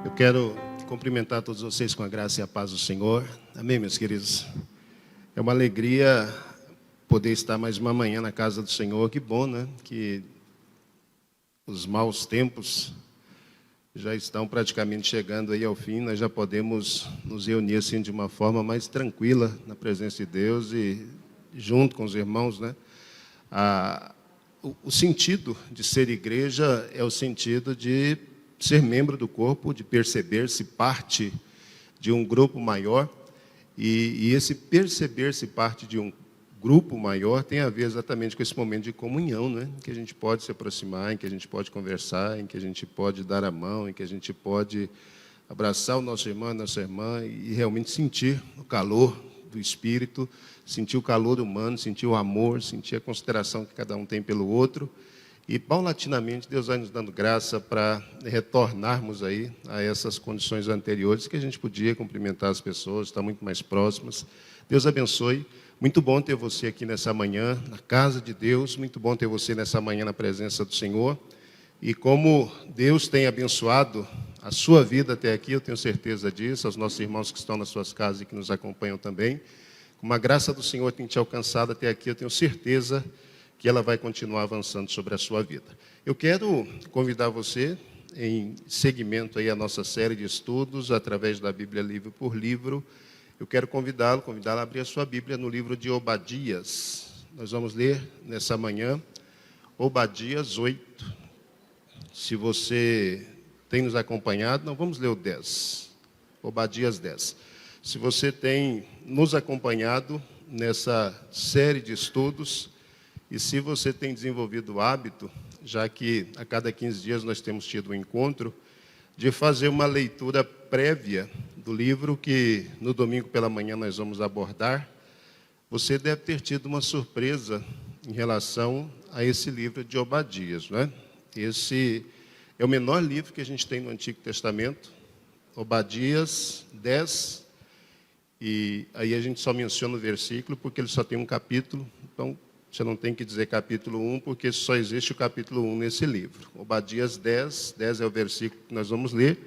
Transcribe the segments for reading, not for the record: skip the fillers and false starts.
Eu quero cumprimentar todos vocês com a graça e a paz do Senhor. Amém, meus queridos? É uma alegria poder estar mais uma manhã na casa do Senhor. Que bom, né? Que os maus tempos já estão praticamente chegando aí ao fim. Nós já podemos nos reunir assim de uma forma mais tranquila na presença de Deus e junto com os irmãos, né? O sentido de ser igreja é o sentido de ser membro do corpo, de perceber-se parte de um grupo maior, e esse perceber-se parte de um grupo maior tem a ver exatamente com esse momento de comunhão, né? Em que a gente pode se aproximar, em que a gente pode conversar, em que a gente pode dar a mão, em que a gente pode abraçar o nosso irmão, a nossa irmã e realmente sentir o calor do Espírito, sentir o calor humano, sentir o amor, sentir a consideração que cada um tem pelo outro. E, paulatinamente, Deus vai nos dando graça para retornarmos aí a essas condições anteriores, que a gente podia cumprimentar as pessoas, estar muito mais próximas. Deus abençoe. Muito bom ter você aqui nessa manhã, na casa de Deus. Muito bom ter você nessa manhã na presença do Senhor. E como Deus tem abençoado a sua vida até aqui, eu tenho certeza disso, aos nossos irmãos que estão nas suas casas e que nos acompanham também. Como a graça do Senhor tem te alcançado até aqui, eu tenho certeza que ela vai continuar avançando sobre a sua vida. Eu quero convidar você, em seguimento aí à nossa série de estudos, através da Bíblia livro por livro, eu quero convidá-la a abrir a sua Bíblia no livro de Obadias. Nós vamos ler nessa manhã Obadias 8. Se você tem nos acompanhado, não, vamos ler o 10. Obadias 10. Se você tem nos acompanhado nessa série de estudos, e se você tem desenvolvido o hábito, já que a cada 15 dias nós temos tido um encontro, de fazer uma leitura prévia do livro que no domingo pela manhã nós vamos abordar, você deve ter tido uma surpresa em relação a esse livro de Obadias, não é? Esse é o menor livro que a gente tem no Antigo Testamento, Obadias 10, e aí a gente só menciona o versículo porque ele só tem um capítulo, então você não tem que dizer capítulo 1, porque só existe o capítulo 1 nesse livro. Obadias 10 é o versículo que nós vamos ler.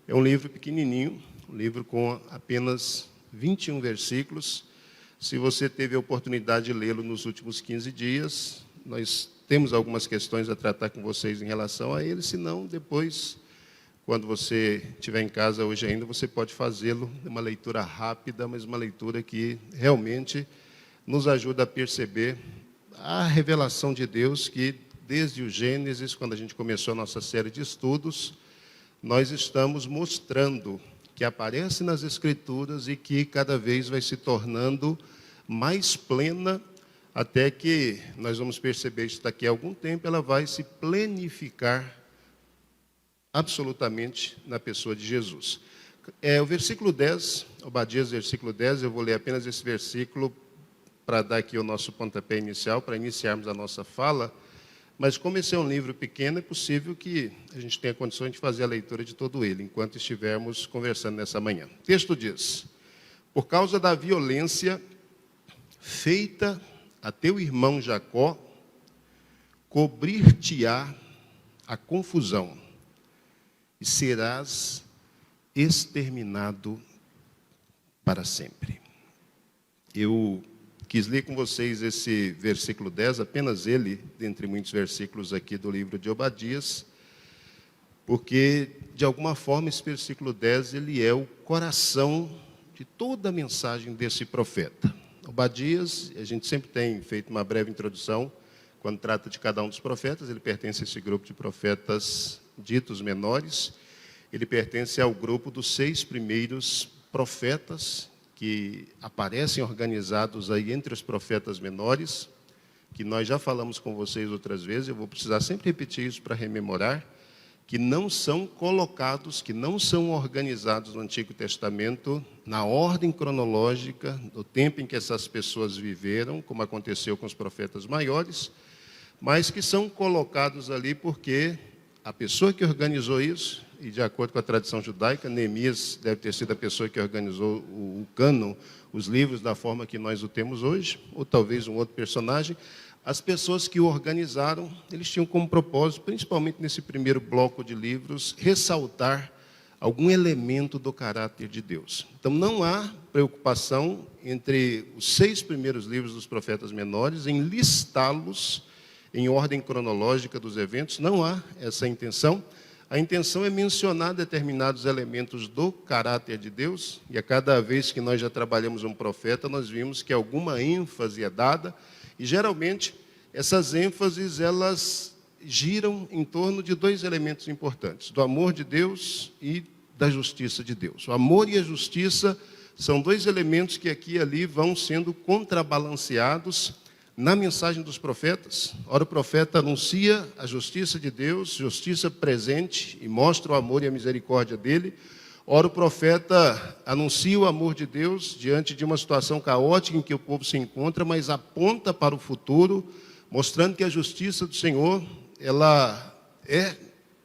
É um livro pequenininho, um livro com apenas 21 versículos. Se você teve a oportunidade de lê-lo nos últimos 15 dias, nós temos algumas questões a tratar com vocês em relação a ele, senão depois, quando você estiver em casa hoje ainda, você pode fazê-lo, uma leitura rápida, mas uma leitura que realmente nos ajuda a perceber a revelação de Deus que, desde o Gênesis, quando a gente começou a nossa série de estudos, nós estamos mostrando que aparece nas Escrituras e que cada vez vai se tornando mais plena, até que nós vamos perceber isso daqui a algum tempo, ela vai se plenificar absolutamente na pessoa de Jesus. O versículo 10, Obadias, versículo 10, eu vou ler apenas esse versículo para dar aqui o nosso pontapé inicial, para iniciarmos a nossa fala, mas como esse é um livro pequeno, é possível que a gente tenha condições de fazer a leitura de todo ele, enquanto estivermos conversando nessa manhã. O texto diz: por causa da violência feita a teu irmão Jacó, cobrir-te-á a confusão, e serás exterminado para sempre. Eu quis ler com vocês esse versículo 10, apenas ele, dentre muitos versículos aqui do livro de Obadias, porque, de alguma forma, esse versículo 10, ele é o coração de toda a mensagem desse profeta. Obadias, a gente sempre tem feito uma breve introdução, quando trata de cada um dos profetas, ele pertence a esse grupo de profetas ditos menores, ele pertence ao grupo dos 6 primeiros profetas, que aparecem organizados aí entre os profetas menores, que nós já falamos com vocês outras vezes, eu vou precisar sempre repetir isso para rememorar, que não são colocados, que não são organizados no Antigo Testamento na ordem cronológica do tempo em que essas pessoas viveram, como aconteceu com os profetas maiores, mas que são colocados ali porque a pessoa que organizou isso, e de acordo com a tradição judaica, Neemias deve ter sido a pessoa que organizou o cânon, os livros da forma que nós o temos hoje, ou talvez um outro personagem. As pessoas que o organizaram, eles tinham como propósito, principalmente nesse primeiro bloco de livros, ressaltar algum elemento do caráter de Deus. Então, não há preocupação entre os 6 primeiros livros dos profetas menores em listá-los em ordem cronológica dos eventos, não há essa intenção. A intenção é mencionar determinados elementos do caráter de Deus, e a cada vez que nós já trabalhamos um profeta, nós vimos que alguma ênfase é dada, e geralmente essas ênfases, elas giram em torno de 2 elementos importantes, do amor de Deus e da justiça de Deus. O amor e a justiça são 2 elementos que aqui e ali vão sendo contrabalanceados na mensagem dos profetas. Ora, o profeta anuncia a justiça de Deus, justiça presente, e mostra o amor e a misericórdia dele. Ora, o profeta anuncia o amor de Deus diante de uma situação caótica em que o povo se encontra, mas aponta para o futuro, mostrando que a justiça do Senhor, ela é,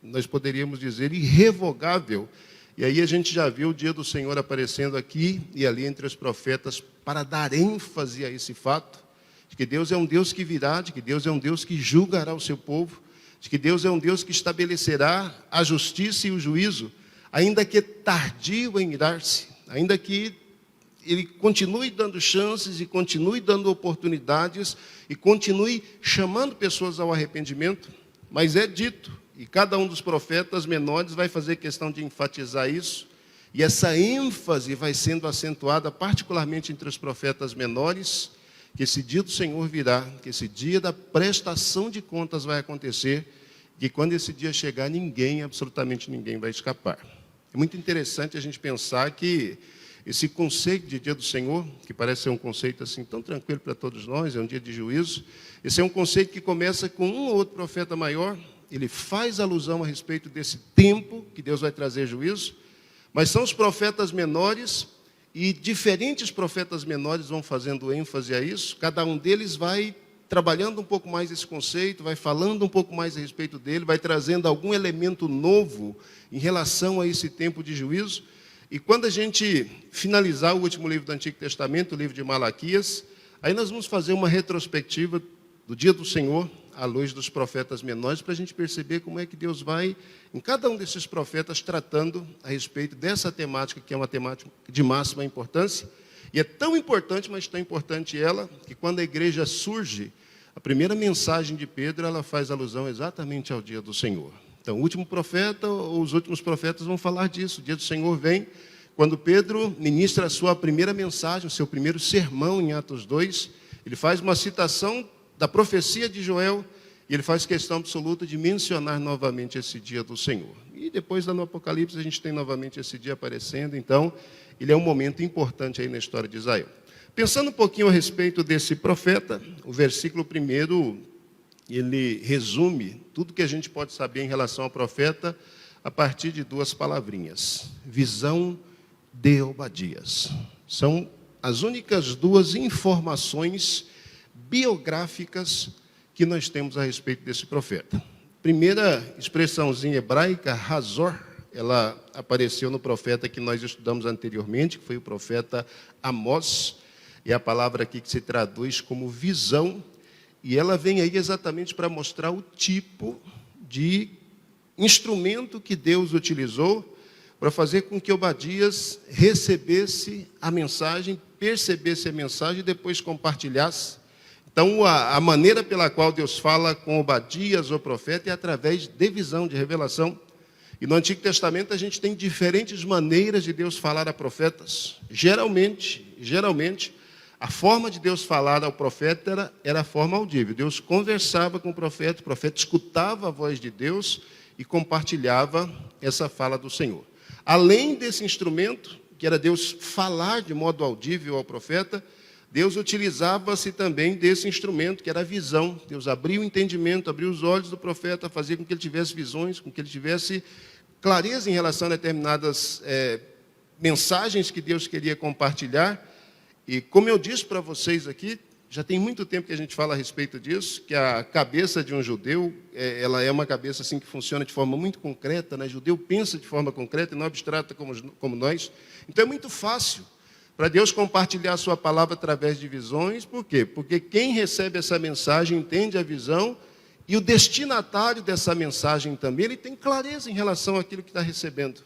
nós poderíamos dizer, irrevogável. E aí a gente já viu o dia do Senhor aparecendo aqui e ali entre os profetas para dar ênfase a esse fato, de que Deus é um Deus que virá, de que Deus é um Deus que julgará o seu povo, de que Deus é um Deus que estabelecerá a justiça e o juízo, ainda que tardio em irar-se, ainda que Ele continue dando chances e continue dando oportunidades e continue chamando pessoas ao arrependimento, mas é dito, e cada um dos profetas menores vai fazer questão de enfatizar isso, e essa ênfase vai sendo acentuada particularmente entre os profetas menores, que esse dia do Senhor virá, que esse dia da prestação de contas vai acontecer, que quando esse dia chegar, ninguém, absolutamente ninguém vai escapar. É muito interessante a gente pensar que esse conceito de dia do Senhor, que parece ser um conceito assim tão tranquilo para todos nós, é um dia de juízo, esse é um conceito que começa com um ou outro profeta maior, ele faz alusão a respeito desse tempo que Deus vai trazer juízo, mas são os profetas menores, e diferentes profetas menores vão fazendo ênfase a isso, cada um deles vai trabalhando um pouco mais esse conceito, vai falando um pouco mais a respeito dele, vai trazendo algum elemento novo em relação a esse tempo de juízo. E quando a gente finalizar o último livro do Antigo Testamento, o livro de Malaquias, aí nós vamos fazer uma retrospectiva do dia do Senhor, à luz dos profetas menores, para a gente perceber como é que Deus vai, em cada um desses profetas, tratando a respeito dessa temática, que é uma temática de máxima importância. E é tão importante, mas tão importante ela, que quando a igreja surge, a primeira mensagem de Pedro, ela faz alusão exatamente ao dia do Senhor. Então, o último profeta, ou os últimos profetas vão falar disso. O dia do Senhor vem quando Pedro ministra a sua primeira mensagem, o seu primeiro sermão em Atos 2. Ele faz uma citação da profecia de Joel, e ele faz questão absoluta de mencionar novamente esse dia do Senhor. E depois, lá no Apocalipse, a gente tem novamente esse dia aparecendo. Então, ele é um momento importante aí na história de Israel. Pensando um pouquinho a respeito desse profeta, o versículo 1, ele resume tudo que a gente pode saber em relação ao profeta a partir de 2 palavrinhas. Visão de Obadias. São as únicas 2 informações biográficas que nós temos a respeito desse profeta. Primeira expressãozinha hebraica, Hazor, ela apareceu no profeta que nós estudamos anteriormente, que foi o profeta Amós, e a palavra aqui que se traduz como visão, e ela vem aí exatamente para mostrar o tipo de instrumento que Deus utilizou para fazer com que Obadias recebesse a mensagem, percebesse a mensagem e depois compartilhasse. Então, a maneira pela qual Deus fala com Obadias, o profeta, é através de visão, de revelação. E no Antigo Testamento a gente tem diferentes maneiras de Deus falar a profetas. Geralmente, a forma de Deus falar ao profeta era a forma audível. Deus conversava com o profeta escutava a voz de Deus e compartilhava essa fala do Senhor. Além desse instrumento, que era Deus falar de modo audível ao profeta, Deus utilizava-se também desse instrumento, que era a visão. Deus abria o entendimento, abria os olhos do profeta, fazia com que ele tivesse visões, com que ele tivesse clareza em relação a determinadas mensagens que Deus queria compartilhar. E como eu disse para vocês aqui, já tem muito tempo que a gente fala a respeito disso, que a cabeça de um judeu, ela é uma cabeça assim que funciona de forma muito concreta, né? O judeu pensa de forma concreta e não abstrata como nós. Então é muito fácil para Deus compartilhar a sua palavra através de visões. Por quê? Porque quem recebe essa mensagem entende a visão, e o destinatário dessa mensagem também, ele tem clareza em relação àquilo que está recebendo.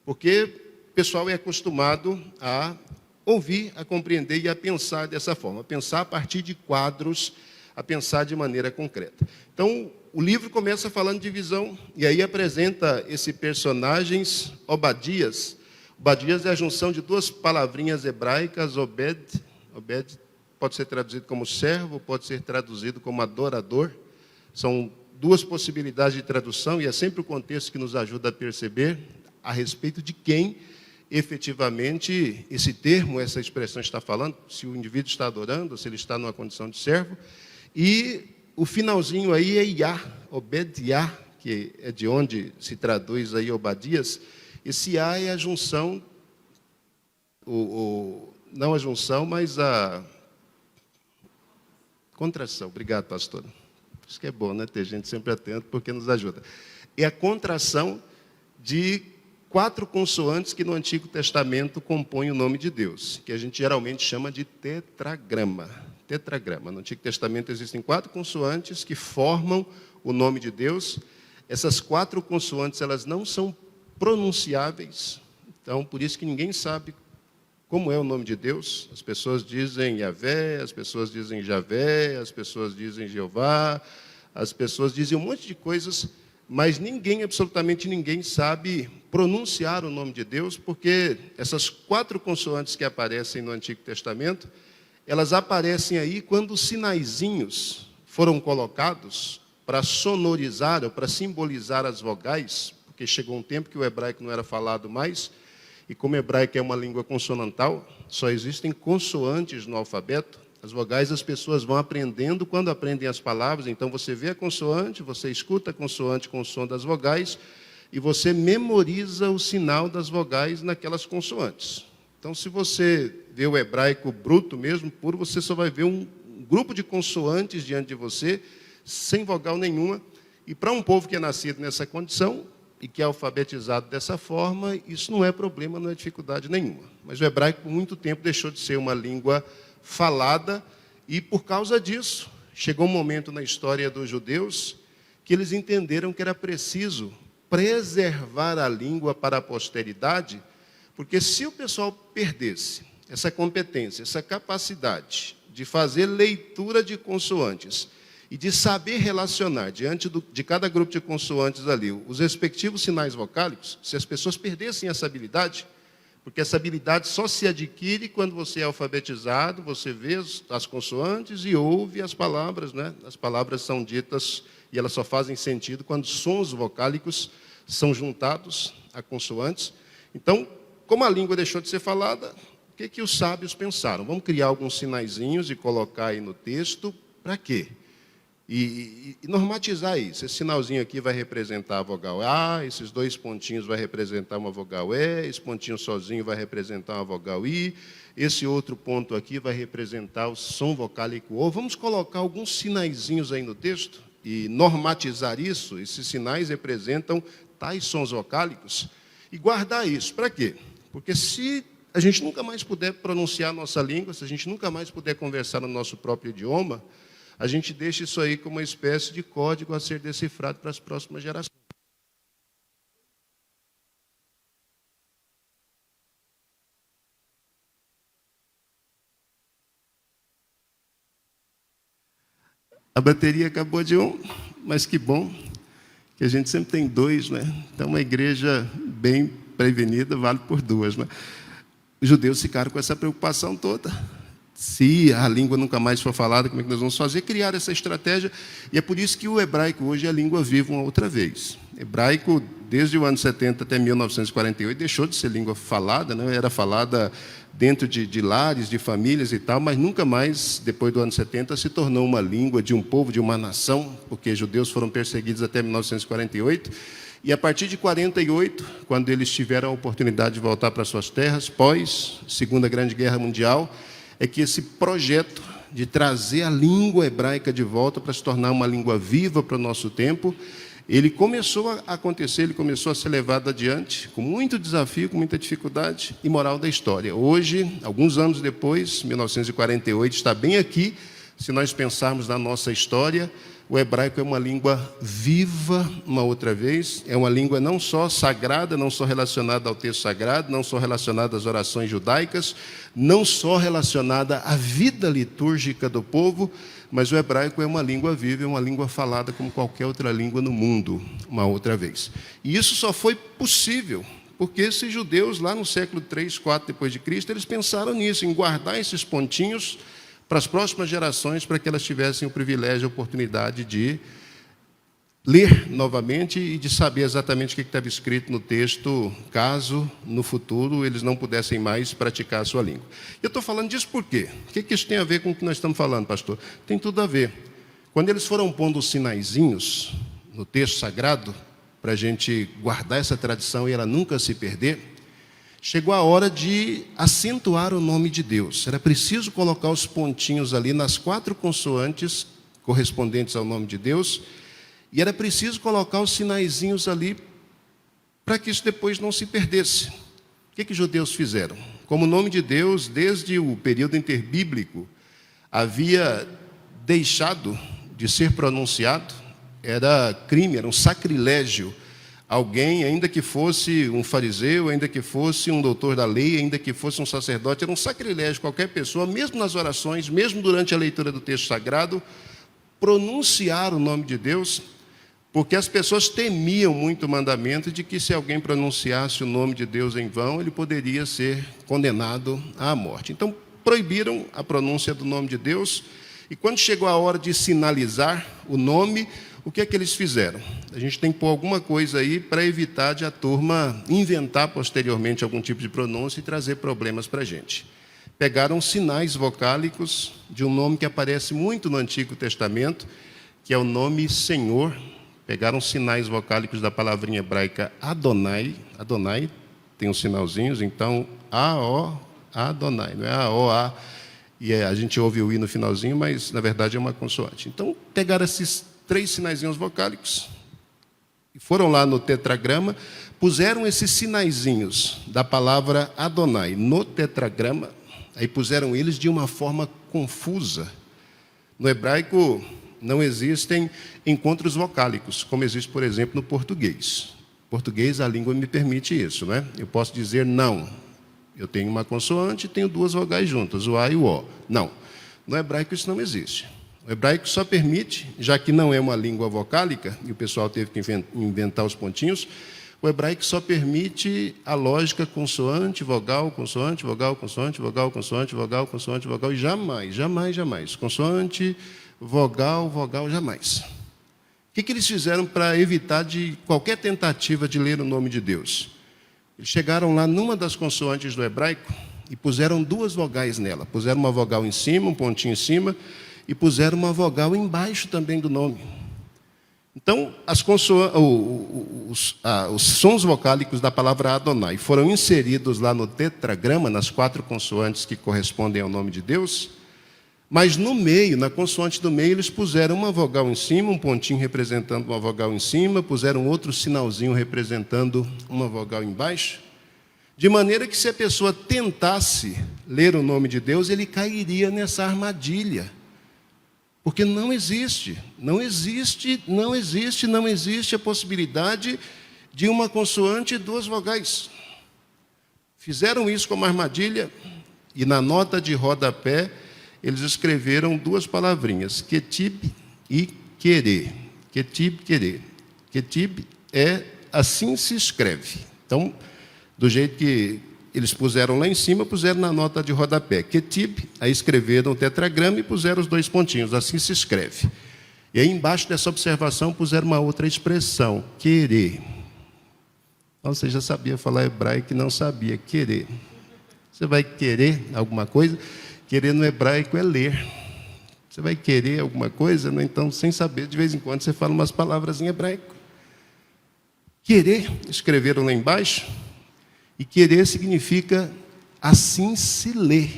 Porque o pessoal é acostumado a ouvir, a compreender e a pensar dessa forma, a pensar a partir de quadros, a pensar de maneira concreta. Então, o livro começa falando de visão, e aí apresenta esses personagens, Obadias. Obadias é a junção de duas palavrinhas hebraicas, Obed pode ser traduzido como servo, pode ser traduzido como adorador. São duas possibilidades de tradução, e é sempre o contexto que nos ajuda a perceber a respeito de quem efetivamente esse termo, essa expressão está falando, se o indivíduo está adorando, se ele está numa condição de servo. E o finalzinho aí é Yah, Obed-Yah, que é de onde se traduz aí Obadias. Esse Yah é a junção, não a junção, mas a contração. Obrigado, pastor. Isso que é bom, né? Ter gente sempre atento, porque nos ajuda. É a contração de 4 consoantes que no Antigo Testamento compõem o nome de Deus, que a gente geralmente chama de tetragrama. Tetragrama. No Antigo Testamento existem 4 consoantes que formam o nome de Deus. Essas 4 consoantes, elas não são pronunciáveis. Então, por isso que ninguém sabe como é o nome de Deus. As pessoas dizem Yahvé, as pessoas dizem Javé, as pessoas dizem Jeová, as pessoas dizem um monte de coisas, mas ninguém, absolutamente ninguém, sabe pronunciar o nome de Deus, porque essas 4 consoantes que aparecem no Antigo Testamento, elas aparecem aí quando os sinaizinhos foram colocados para sonorizar ou para simbolizar as vogais, porque chegou um tempo que o hebraico não era falado mais, e como o hebraico é uma língua consonantal, só existem consoantes no alfabeto. As vogais as pessoas vão aprendendo quando aprendem as palavras. Então você vê a consoante, você escuta a consoante com o som das vogais e você memoriza o sinal das vogais naquelas consoantes. Então, se você vê o hebraico bruto mesmo, puro, você só vai ver um grupo de consoantes diante de você, sem vogal nenhuma. E para um povo que é nascido nessa condição e que é alfabetizado dessa forma, isso não é problema, não é dificuldade nenhuma. Mas o hebraico, por muito tempo, deixou de ser uma língua falada, e por causa disso, chegou um momento na história dos judeus que eles entenderam que era preciso preservar a língua para a posteridade, porque se o pessoal perdesse essa competência, essa capacidade de fazer leitura de consoantes e de saber relacionar diante de cada grupo de consoantes ali os respectivos sinais vocálicos, se as pessoas perdessem essa habilidade, porque essa habilidade só se adquire quando você é alfabetizado, você vê as consoantes e ouve as palavras, né? As palavras são ditas e elas só fazem sentido quando sons vocálicos são juntados a consoantes. Então, como a língua deixou de ser falada, o que os sábios pensaram? Vamos criar alguns sinaizinhos e colocar aí no texto, para quê? E normatizar isso. Esse sinalzinho aqui vai representar a vogal A, esses 2 pontinhos vai representar uma vogal E, esse pontinho sozinho vai representar uma vogal I, esse outro ponto aqui vai representar o som vocálico O. Vamos colocar alguns sinaizinhos aí no texto e normatizar isso. Esses sinais representam tais sons vocálicos e guardar isso. Para quê? Porque se a gente nunca mais puder pronunciar a nossa língua, se a gente nunca mais puder conversar no nosso próprio idioma, a gente deixa isso aí como uma espécie de código a ser decifrado para as próximas gerações. A bateria acabou de mas que bom que a gente sempre tem 2, né? Então, uma igreja bem prevenida vale por 2, né? Os judeus ficaram com essa preocupação toda. Se a língua nunca mais for falada, como é que nós vamos fazer? Criar essa estratégia. E é por isso que o hebraico hoje é a língua viva uma outra vez. Hebraico, desde o ano 70 até 1948, deixou de ser língua falada, né? Era falada dentro de lares, de famílias e tal, mas nunca mais, depois do ano 70, se tornou uma língua de um povo, de uma nação, porque judeus foram perseguidos até 1948. E a partir de 48, quando eles tiveram a oportunidade de voltar para suas terras, pós Segunda Grande Guerra Mundial, é que esse projeto de trazer a língua hebraica de volta para se tornar uma língua viva para o nosso tempo, ele começou a acontecer, ele começou a ser levado adiante, com muito desafio, com muita dificuldade, e moral da história. Hoje, alguns anos depois, 1948, está bem aqui, se nós pensarmos na nossa história, O hebraico é uma língua viva, uma outra vez, é uma língua não só sagrada, não só relacionada ao texto sagrado, não só relacionada às orações judaicas, não só relacionada à vida litúrgica do povo, mas o hebraico é uma língua viva, é uma língua falada como qualquer outra língua no mundo, uma outra vez. E isso só foi possível porque esses judeus, lá no século 3, 4 depois de Cristo, eles pensaram nisso, em guardar esses pontinhos para as próximas gerações, para que elas tivessem o privilégio, a oportunidade de ler novamente e de saber exatamente o que estava escrito no texto, caso, no futuro, eles não pudessem mais praticar a sua língua. Eu estou falando disso por quê? O que isso tem a ver com o que nós estamos falando, pastor? Tem tudo a ver. Quando eles foram pondo os sinaizinhos no texto sagrado, para a gente guardar essa tradição e ela nunca se perder, chegou a hora de acentuar o nome de Deus. Era preciso colocar os pontinhos ali nas 4 consoantes correspondentes ao nome de Deus, e era preciso colocar os sinaizinhos ali para que isso depois não se perdesse. O que os judeus fizeram? Como o nome de Deus, desde o período interbíblico, havia deixado de ser pronunciado, era crime, era um sacrilégio. Alguém, ainda que fosse um fariseu, ainda que fosse um doutor da lei, ainda que fosse um sacerdote, era um sacrilégio qualquer pessoa, mesmo nas orações, mesmo durante a leitura do texto sagrado, pronunciar o nome de Deus, porque as pessoas temiam muito o mandamento de que se alguém pronunciasse o nome de Deus em vão, ele poderia ser condenado à morte. Então, proibiram a pronúncia do nome de Deus, e quando chegou a hora de sinalizar o nome, o que é que eles fizeram? A gente tem que pôr alguma coisa aí para evitar de a turma inventar posteriormente algum tipo de pronúncia e trazer problemas para a gente. Pegaram sinais vocálicos de um nome que aparece muito no Antigo Testamento, que é o nome Senhor. Pegaram sinais vocálicos da palavrinha hebraica Adonai. Adonai tem uns sinalzinhos, então A-O, Adonai, não é A-O-A. E a gente ouve o I no finalzinho, mas na verdade é uma consoante. Então pegaram esses 3 sinaizinhos vocálicos, e foram lá no tetragrama, puseram esses sinaizinhos da palavra Adonai no tetragrama, aí puseram eles de uma forma confusa. No hebraico não existem encontros vocálicos, como existe, por exemplo, no português. No português, a língua me permite isso, né? Eu posso dizer não. Eu tenho uma consoante e tenho 2 vogais juntas, o A e o O. Não. No hebraico isso não existe. O hebraico só permite, já que não é uma língua vocálica, e o pessoal teve que inventar os pontinhos, o hebraico só permite a lógica consoante, vogal, consoante, vogal, consoante, vogal, consoante, vogal, consoante, vogal, e jamais, jamais, jamais. Consoante, vogal, vogal, jamais. O que eles fizeram para evitar de qualquer tentativa de ler o nome de Deus? Eles chegaram lá numa das consoantes do hebraico e puseram 2 vogais nela. Puseram uma vogal em cima, um pontinho em cima, e puseram uma vogal embaixo também do nome. Então, os sons vocálicos da palavra Adonai foram inseridos lá no tetragrama, nas 4 consoantes que correspondem ao nome de Deus, mas no meio, na consoante do meio, eles puseram uma vogal em cima, um pontinho representando uma vogal em cima, puseram outro sinalzinho representando uma vogal embaixo, de maneira que se a pessoa tentasse ler o nome de Deus, ele cairia nessa armadilha. Porque não existe a possibilidade de uma consoante e 2 vogais. Fizeram isso como armadilha, e na nota de rodapé, eles escreveram 2 palavrinhas, ketib e querer. Ketib, querer. Ketib é assim se escreve. Então, do jeito que eles puseram lá em cima, puseram na nota de rodapé. Ketib, aí escreveram o tetragrama e puseram os 2 pontinhos, assim se escreve. E aí embaixo dessa observação puseram uma outra expressão, querer. Então, você já sabia falar hebraico e não sabia, querer. Você vai querer alguma coisa? Querer no hebraico é ler. Você vai querer alguma coisa? Não? Então, sem saber, de vez em quando você fala umas palavras em hebraico. Querer, escreveram lá embaixo. E querer significa assim se lê.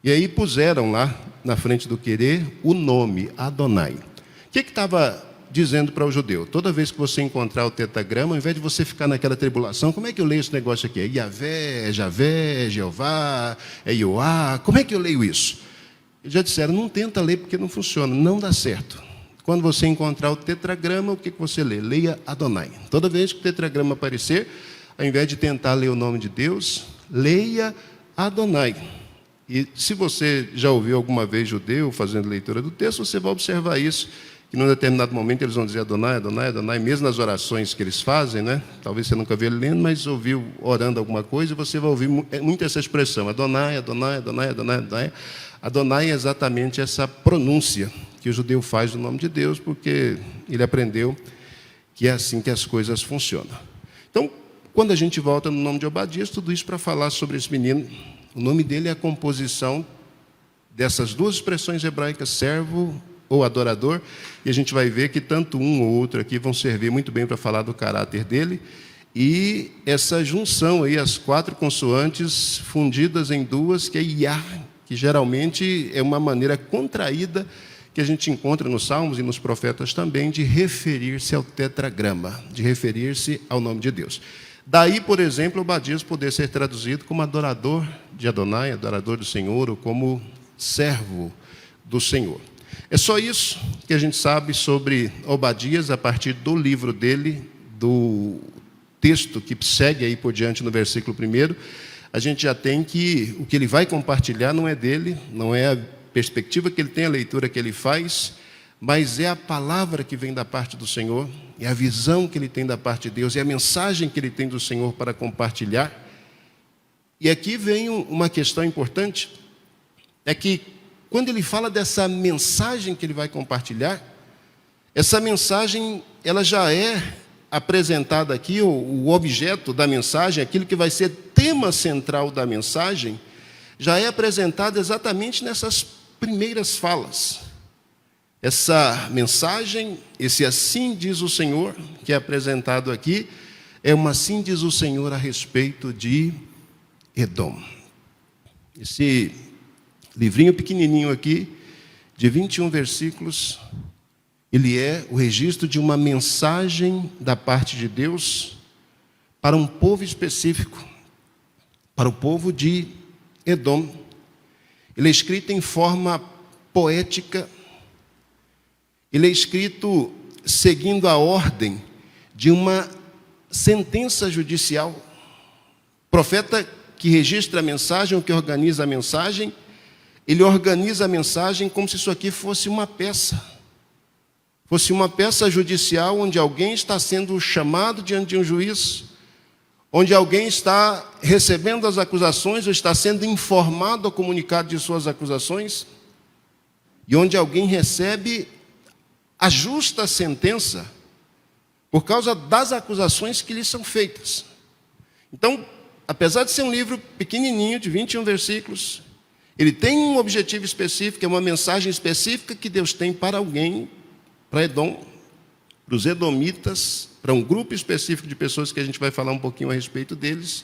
E aí puseram lá, na frente do querer, o nome, Adonai. O que estava dizendo para o judeu? Toda vez que você encontrar o tetragrama, ao invés de você ficar naquela tribulação, como é que eu leio esse negócio aqui? É Yavé, é Javé, é Jeová, é Ioá, como é que eu leio isso? Eles já disseram, não tenta ler porque não funciona, não dá certo. Quando você encontrar o tetragrama, o que você lê? Leia Adonai. Toda vez que o tetragrama aparecer, ao invés de tentar ler o nome de Deus, leia Adonai. E se você já ouviu alguma vez judeu fazendo leitura do texto, você vai observar isso, que num determinado momento eles vão dizer Adonai, Adonai, Adonai, mesmo nas orações que eles fazem, né? Talvez você nunca viu ele lendo, mas ouviu orando alguma coisa, e você vai ouvir muito essa expressão, Adonai, Adonai, Adonai, Adonai, Adonai. Adonai é exatamente essa pronúncia que o judeu faz no nome de Deus, porque ele aprendeu que é assim que as coisas funcionam. Então, quando a gente volta no nome de Obadias, tudo isso para falar sobre esse menino. O nome dele é a composição dessas duas expressões hebraicas, servo ou adorador, e a gente vai ver que tanto um ou outro aqui vão servir muito bem para falar do caráter dele, e essa junção aí, as 4 consoantes fundidas em 2, que é Iá, que geralmente é uma maneira contraída que a gente encontra nos Salmos e nos profetas também, de referir-se ao tetragrama, de referir-se ao nome de Deus. Daí, por exemplo, Obadias poder ser traduzido como adorador de Adonai, adorador do Senhor, ou como servo do Senhor. É só isso que a gente sabe sobre Obadias a partir do livro dele, do texto que segue aí por diante no versículo 1. A gente já tem que o que ele vai compartilhar não é dele, não é a perspectiva que ele tem, a leitura que ele faz, mas é a palavra que vem da parte do Senhor, é a visão que ele tem da parte de Deus, é a mensagem que ele tem do Senhor para compartilhar. E aqui vem uma questão importante, é que quando ele fala dessa mensagem que ele vai compartilhar, essa mensagem ela já é apresentada aqui, o objeto da mensagem, aquilo que vai ser tema central da mensagem, já é apresentado exatamente nessas primeiras falas. Essa mensagem, esse assim diz o Senhor, que é apresentado aqui, é uma assim diz o Senhor a respeito de Edom. Esse livrinho pequenininho aqui, de 21 versículos, ele é o registro de uma mensagem da parte de Deus para um povo específico, para o povo de Edom. Ele é escrito em forma poética, ele é escrito seguindo a ordem de uma sentença judicial. O profeta que registra a mensagem, ou que organiza a mensagem, ele organiza a mensagem como se isso aqui fosse uma peça. Fosse uma peça judicial onde alguém está sendo chamado diante de um juiz, onde alguém está recebendo as acusações, ou está sendo informado ou comunicado de suas acusações, e onde alguém recebe a justa sentença por causa das acusações que lhe são feitas. Então, apesar de ser um livro pequenininho, de 21 versículos, ele tem um objetivo específico, é uma mensagem específica que Deus tem para alguém, para Edom, para os edomitas, para um grupo específico de pessoas que a gente vai falar um pouquinho a respeito deles,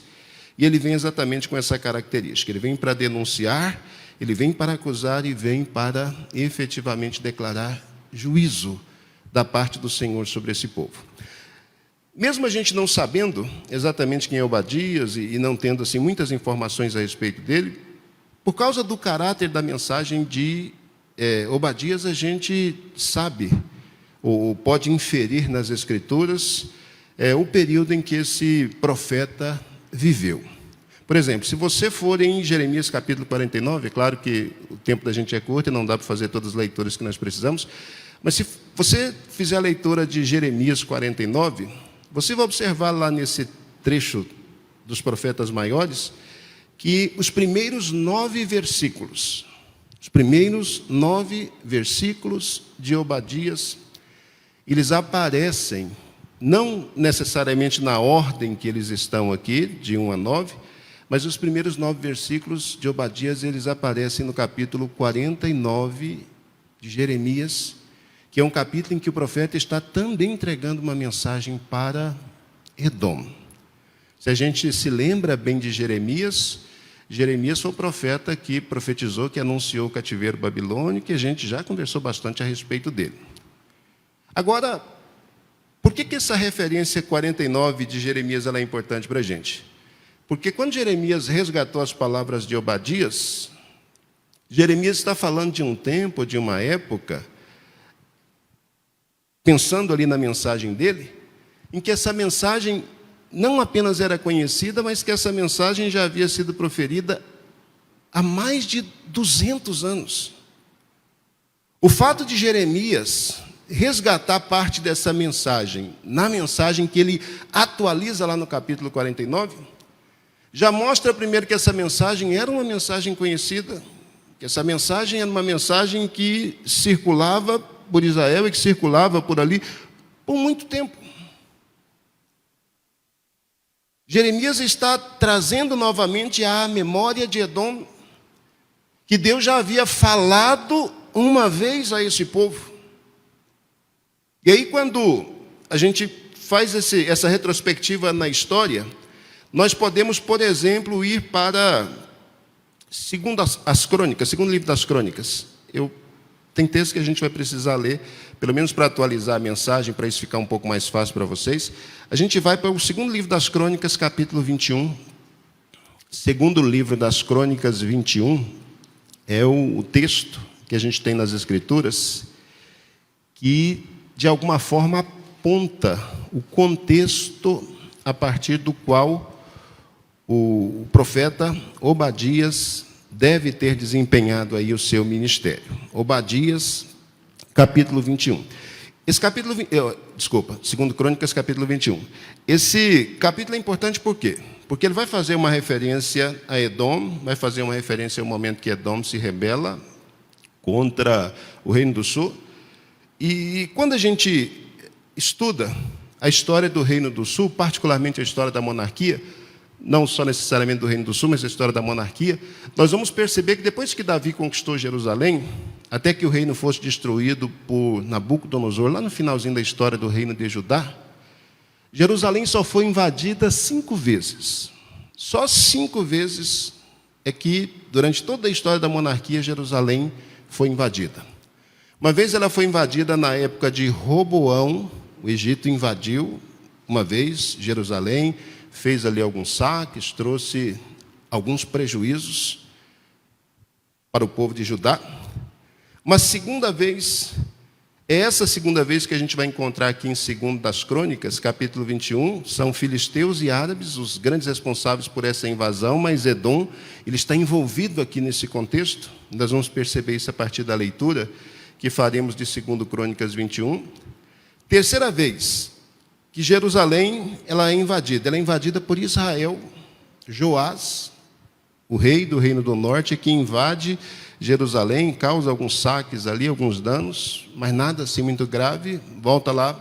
e ele vem exatamente com essa característica. Ele vem para denunciar, ele vem para acusar e vem para efetivamente declarar juízo da parte do Senhor sobre esse povo. Mesmo a gente não sabendo exatamente quem é Obadias e não tendo assim muitas informações a respeito dele, por causa do caráter da mensagem de Obadias, a gente sabe, ou pode inferir nas Escrituras, o período em que esse profeta viveu. Por exemplo, se você for em Jeremias capítulo 49, é claro que o tempo da gente é curto e não dá para fazer todas as leituras que nós precisamos, mas se você fizer a leitura de Jeremias 49, você vai observar lá nesse trecho dos profetas maiores, que os primeiros 9 versículos de Obadias, eles aparecem, não necessariamente na ordem que eles estão aqui, de 1 a 9, mas os primeiros 9 versículos de Obadias, eles aparecem no capítulo 49 de Jeremias, que é um capítulo em que o profeta está também entregando uma mensagem para Edom. Se a gente se lembra bem de Jeremias, Jeremias foi o profeta que profetizou, que anunciou o cativeiro babilônico, que a gente já conversou bastante a respeito dele. Agora, por que essa referência 49 de Jeremias ela é importante para a gente? Porque quando Jeremias resgatou as palavras de Obadias, Jeremias está falando de um tempo, de uma época, pensando ali na mensagem dele, em que essa mensagem não apenas era conhecida, mas que essa mensagem já havia sido proferida há mais de 200 anos. O fato de Jeremias resgatar parte dessa mensagem, na mensagem que ele atualiza lá no capítulo 49, já mostra primeiro que essa mensagem era uma mensagem conhecida, que essa mensagem era uma mensagem que circulava por Israel e que circulava por ali por muito tempo. Jeremias está trazendo novamente à memória de Edom que Deus já havia falado uma vez a esse povo. E aí, quando a gente faz essa retrospectiva na história, nós podemos, por exemplo, ir para segundo o livro das Crônicas. Tem texto que a gente vai precisar ler, pelo menos para atualizar a mensagem, para isso ficar um pouco mais fácil para vocês. A gente vai para o segundo livro das Crônicas, capítulo 21. Segundo livro das Crônicas 21 é o texto que a gente tem nas Escrituras que, de alguma forma, aponta o contexto a partir do qual o profeta Obadias deve ter desempenhado aí o seu ministério. Obadias, capítulo 21. Esse capítulo, segundo Crônicas, capítulo 21. Esse capítulo é importante por quê? Porque ele vai fazer uma referência a Edom, vai fazer uma referência ao momento que Edom se rebela contra o Reino do Sul. E quando a gente estuda a história do Reino do Sul, particularmente a história da monarquia, não só necessariamente do Reino do Sul, mas a história da monarquia, nós vamos perceber que depois que Davi conquistou Jerusalém, até que o reino fosse destruído por Nabucodonosor, lá no finalzinho da história do reino de Judá, Jerusalém só foi invadida 5 vezes. Só 5 vezes é que, durante toda a história da monarquia, Jerusalém foi invadida. Uma vez ela foi invadida na época de Roboão, o Egito invadiu uma vez Jerusalém, fez ali alguns saques, trouxe alguns prejuízos para o povo de Judá. Uma segunda vez, é essa segunda vez que a gente vai encontrar aqui em 2 das Crônicas, capítulo 21, são filisteus e árabes os grandes responsáveis por essa invasão, mas Edom, ele está envolvido aqui nesse contexto. Nós vamos perceber isso a partir da leitura que faremos de 2 Crônicas 21. Terceira vez que Jerusalém ela é invadida por Israel. Joás, o rei do Reino do Norte, que invade Jerusalém, causa alguns saques ali, alguns danos, mas nada assim muito grave, volta lá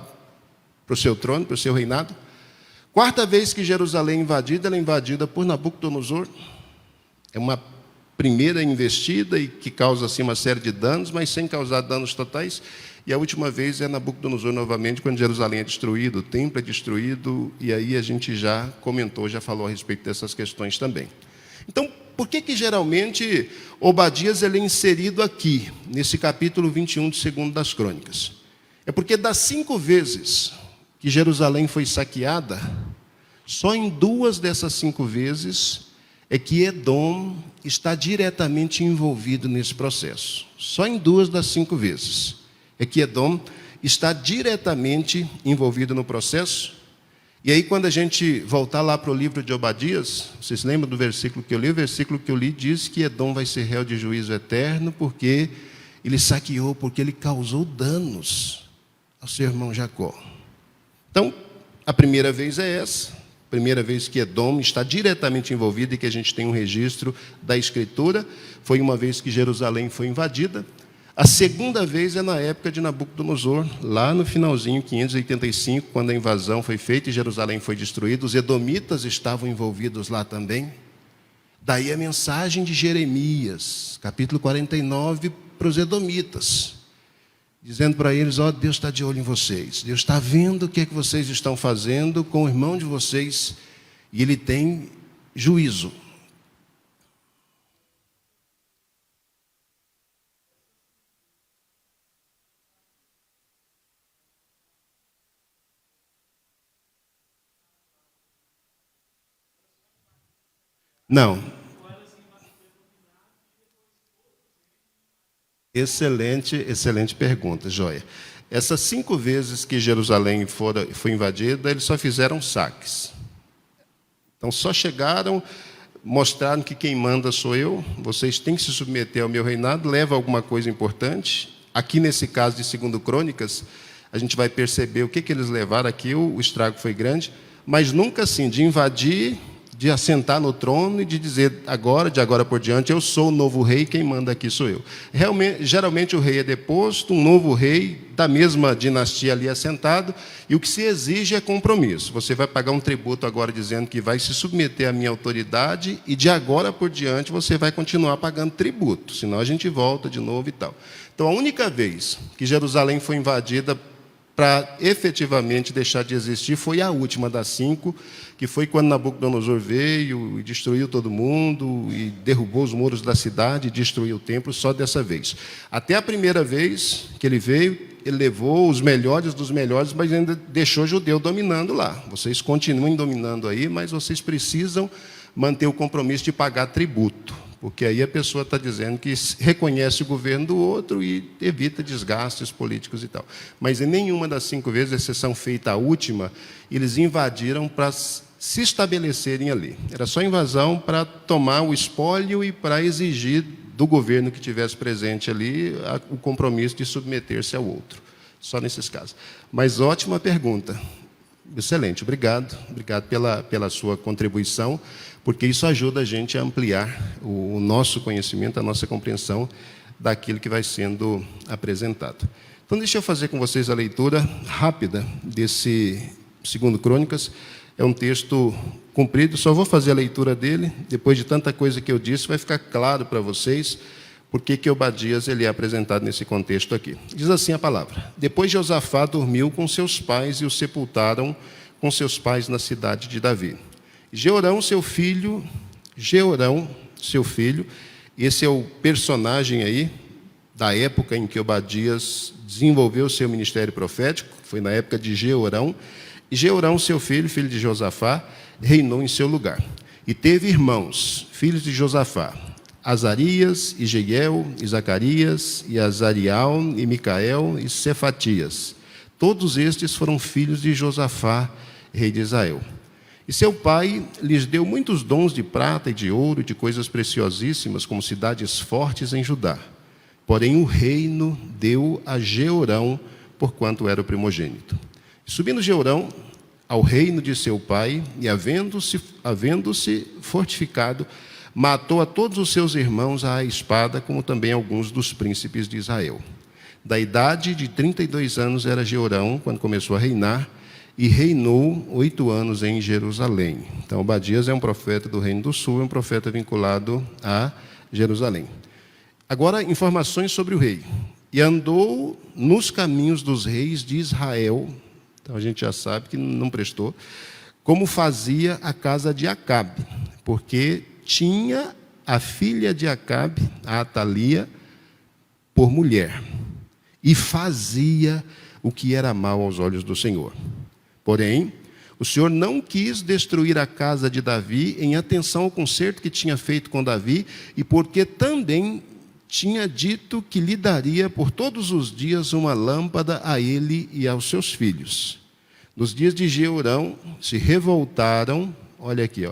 para o seu trono, para o seu reinado. Quarta vez que Jerusalém é invadida, ela é invadida por Nabucodonosor. É uma primeira investida e que causa assim uma série de danos, mas sem causar danos totais. E a última vez é Nabucodonosor novamente, quando Jerusalém é destruído, o templo é destruído, e aí a gente já comentou, já falou a respeito dessas questões também. Então, por que geralmente Obadias ele é inserido aqui, nesse capítulo 21 de 2 das Crônicas? É porque das 5 vezes que Jerusalém foi saqueada, só em 2 dessas 5 vezes é que Edom está diretamente envolvido nesse processo. Só em 2 das 5 vezes é que Edom está diretamente envolvido no processo. E aí, quando a gente voltar lá para o livro de Obadias, vocês lembram do versículo que eu li? O versículo que eu li diz que Edom vai ser réu de juízo eterno porque ele saqueou, porque ele causou danos ao seu irmão Jacó. Então, a primeira vez é essa. Primeira vez que Edom está diretamente envolvido e que a gente tem um registro da Escritura, foi uma vez que Jerusalém foi invadida. A segunda vez é na época de Nabucodonosor, lá no finalzinho, 585, quando a invasão foi feita e Jerusalém foi destruída. Os edomitas estavam envolvidos lá também. Daí a mensagem de Jeremias, capítulo 49, para os edomitas, dizendo para eles: ó, Deus está de olho em vocês, Deus está vendo o que é que vocês estão fazendo com o irmão de vocês, e Ele tem juízo. Não. Excelente pergunta, joia. Essas 5 vezes que Jerusalém foi invadida, eles só fizeram saques. Então, só chegaram, mostraram que quem manda sou eu, vocês têm que se submeter ao meu reinado, leva alguma coisa importante. Aqui, nesse caso de 2 Crônicas, a gente vai perceber o que eles levaram aqui, o estrago foi grande, mas nunca assim, de invadir, de assentar no trono e de dizer, de agora por diante, eu sou o novo rei, quem manda aqui sou eu. Geralmente o rei é deposto, um novo rei da mesma dinastia ali assentado, e o que se exige é compromisso. Você vai pagar um tributo agora dizendo que vai se submeter à minha autoridade, e de agora por diante você vai continuar pagando tributo, senão a gente volta de novo e tal. Então, a única vez que Jerusalém foi invadida para efetivamente deixar de existir foi a última das 5, que foi quando Nabucodonosor veio e destruiu todo mundo, e derrubou os muros da cidade, e destruiu o templo, só dessa vez. Até a primeira vez que ele veio, ele levou os melhores dos melhores, mas ainda deixou judeu dominando lá. Vocês continuem dominando aí, mas vocês precisam manter o compromisso de pagar tributo, porque aí a pessoa está dizendo que reconhece o governo do outro e evita desgastes políticos e tal. Mas em nenhuma das 5 vezes, exceção feita a última, eles invadiram para se estabelecerem ali. Era só invasão para tomar o espólio e para exigir do governo que estivesse presente ali o compromisso de submeter-se ao outro. Só nesses casos. Mas ótima pergunta. Excelente, obrigado. Obrigado pela sua contribuição, porque isso ajuda a gente a ampliar o nosso conhecimento, a nossa compreensão daquilo que vai sendo apresentado. Então, deixa eu fazer com vocês a leitura rápida desse 2 Crônicas. É um texto comprido, só vou fazer a leitura dele. Depois de tanta coisa que eu disse, vai ficar claro para vocês por que Obadias ele é apresentado nesse contexto aqui. Diz assim a palavra: Depois Josafá dormiu com seus pais e o sepultaram com seus pais na cidade de Davi. Jeorão, seu filho, esse é o personagem aí da época em que Obadias desenvolveu seu ministério profético, foi na época de Jeorão. E Jeorão, seu filho de Josafá, reinou em seu lugar. E teve irmãos, filhos de Josafá: Azarias, e Jehiel, e Zacarias, e Azarial, e Micael, e Cefatias. Todos estes foram filhos de Josafá, rei de Israel. E seu pai lhes deu muitos dons de prata e de ouro, e de coisas preciosíssimas, como cidades fortes em Judá. Porém, o reino deu a Jeorão, porquanto era o primogênito. Subindo Jeorão ao reino de seu pai, e havendo-se fortificado, matou a todos os seus irmãos à espada, como também alguns dos príncipes de Israel. Da idade de 32 anos era Jeorão, quando começou a reinar, e reinou 8 anos em Jerusalém. Então, Obadias é um profeta do Reino do Sul, é um profeta vinculado a Jerusalém. Agora, informações sobre o rei. E andou nos caminhos dos reis de Israel, então a gente já sabe que não prestou, como fazia a casa de Acabe, porque tinha a filha de Acabe, a Atalia, por mulher, e fazia o que era mal aos olhos do Senhor. Porém, o Senhor não quis destruir a casa de Davi em atenção ao concerto que tinha feito com Davi, e porque também tinha dito que lhe daria por todos os dias uma lâmpada a ele e aos seus filhos. Nos dias de Jeorão se revoltaram, olha aqui,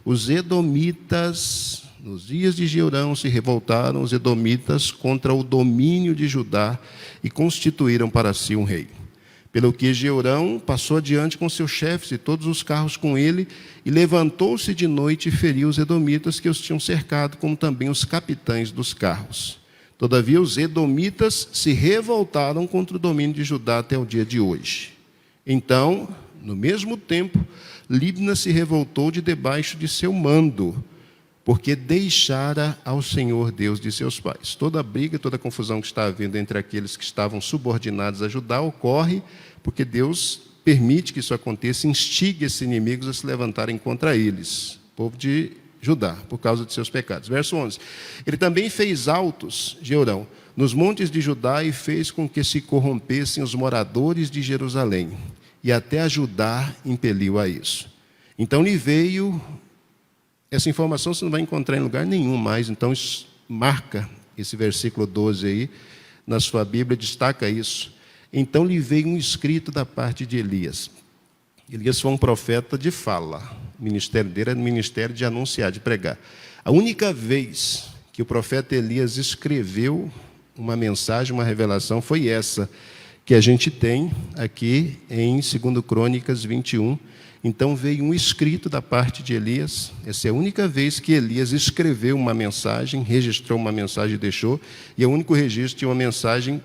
os edomitas, nos dias de Jeorão se revoltaram os edomitas contra o domínio de Judá e constituíram para si um rei. Pelo que Jeorão passou adiante com seus chefes e todos os carros com ele, e levantou-se de noite e feriu os edomitas que os tinham cercado, como também os capitães dos carros. Todavia, os edomitas se revoltaram contra o domínio de Judá até o dia de hoje. Então, no mesmo tempo, Libna se revoltou de debaixo de seu mando, porque deixara ao Senhor Deus de seus pais. Toda a briga, toda a confusão que está havendo entre aqueles que estavam subordinados a Judá ocorre porque Deus permite que isso aconteça, instiga esses inimigos a se levantarem contra eles, o povo de Judá, por causa de seus pecados. Verso 11. Ele também fez altos, Jeorão, nos montes de Judá, e fez com que se corrompessem os moradores de Jerusalém, e até a Judá impeliu a isso. Então lhe veio... Essa informação você não vai encontrar em lugar nenhum mais, então marca esse versículo 12 aí na sua Bíblia, destaca isso. Então lhe veio um escrito da parte de Elias. Elias foi um profeta de fala. O ministério dele era o ministério de anunciar, de pregar. A única vez que o profeta Elias escreveu uma mensagem, uma revelação, foi essa que a gente tem aqui em 2 Crônicas 21. Então veio um escrito da parte de Elias. Essa é a única vez que Elias escreveu uma mensagem, registrou uma mensagem e deixou, e é o único registro de uma mensagem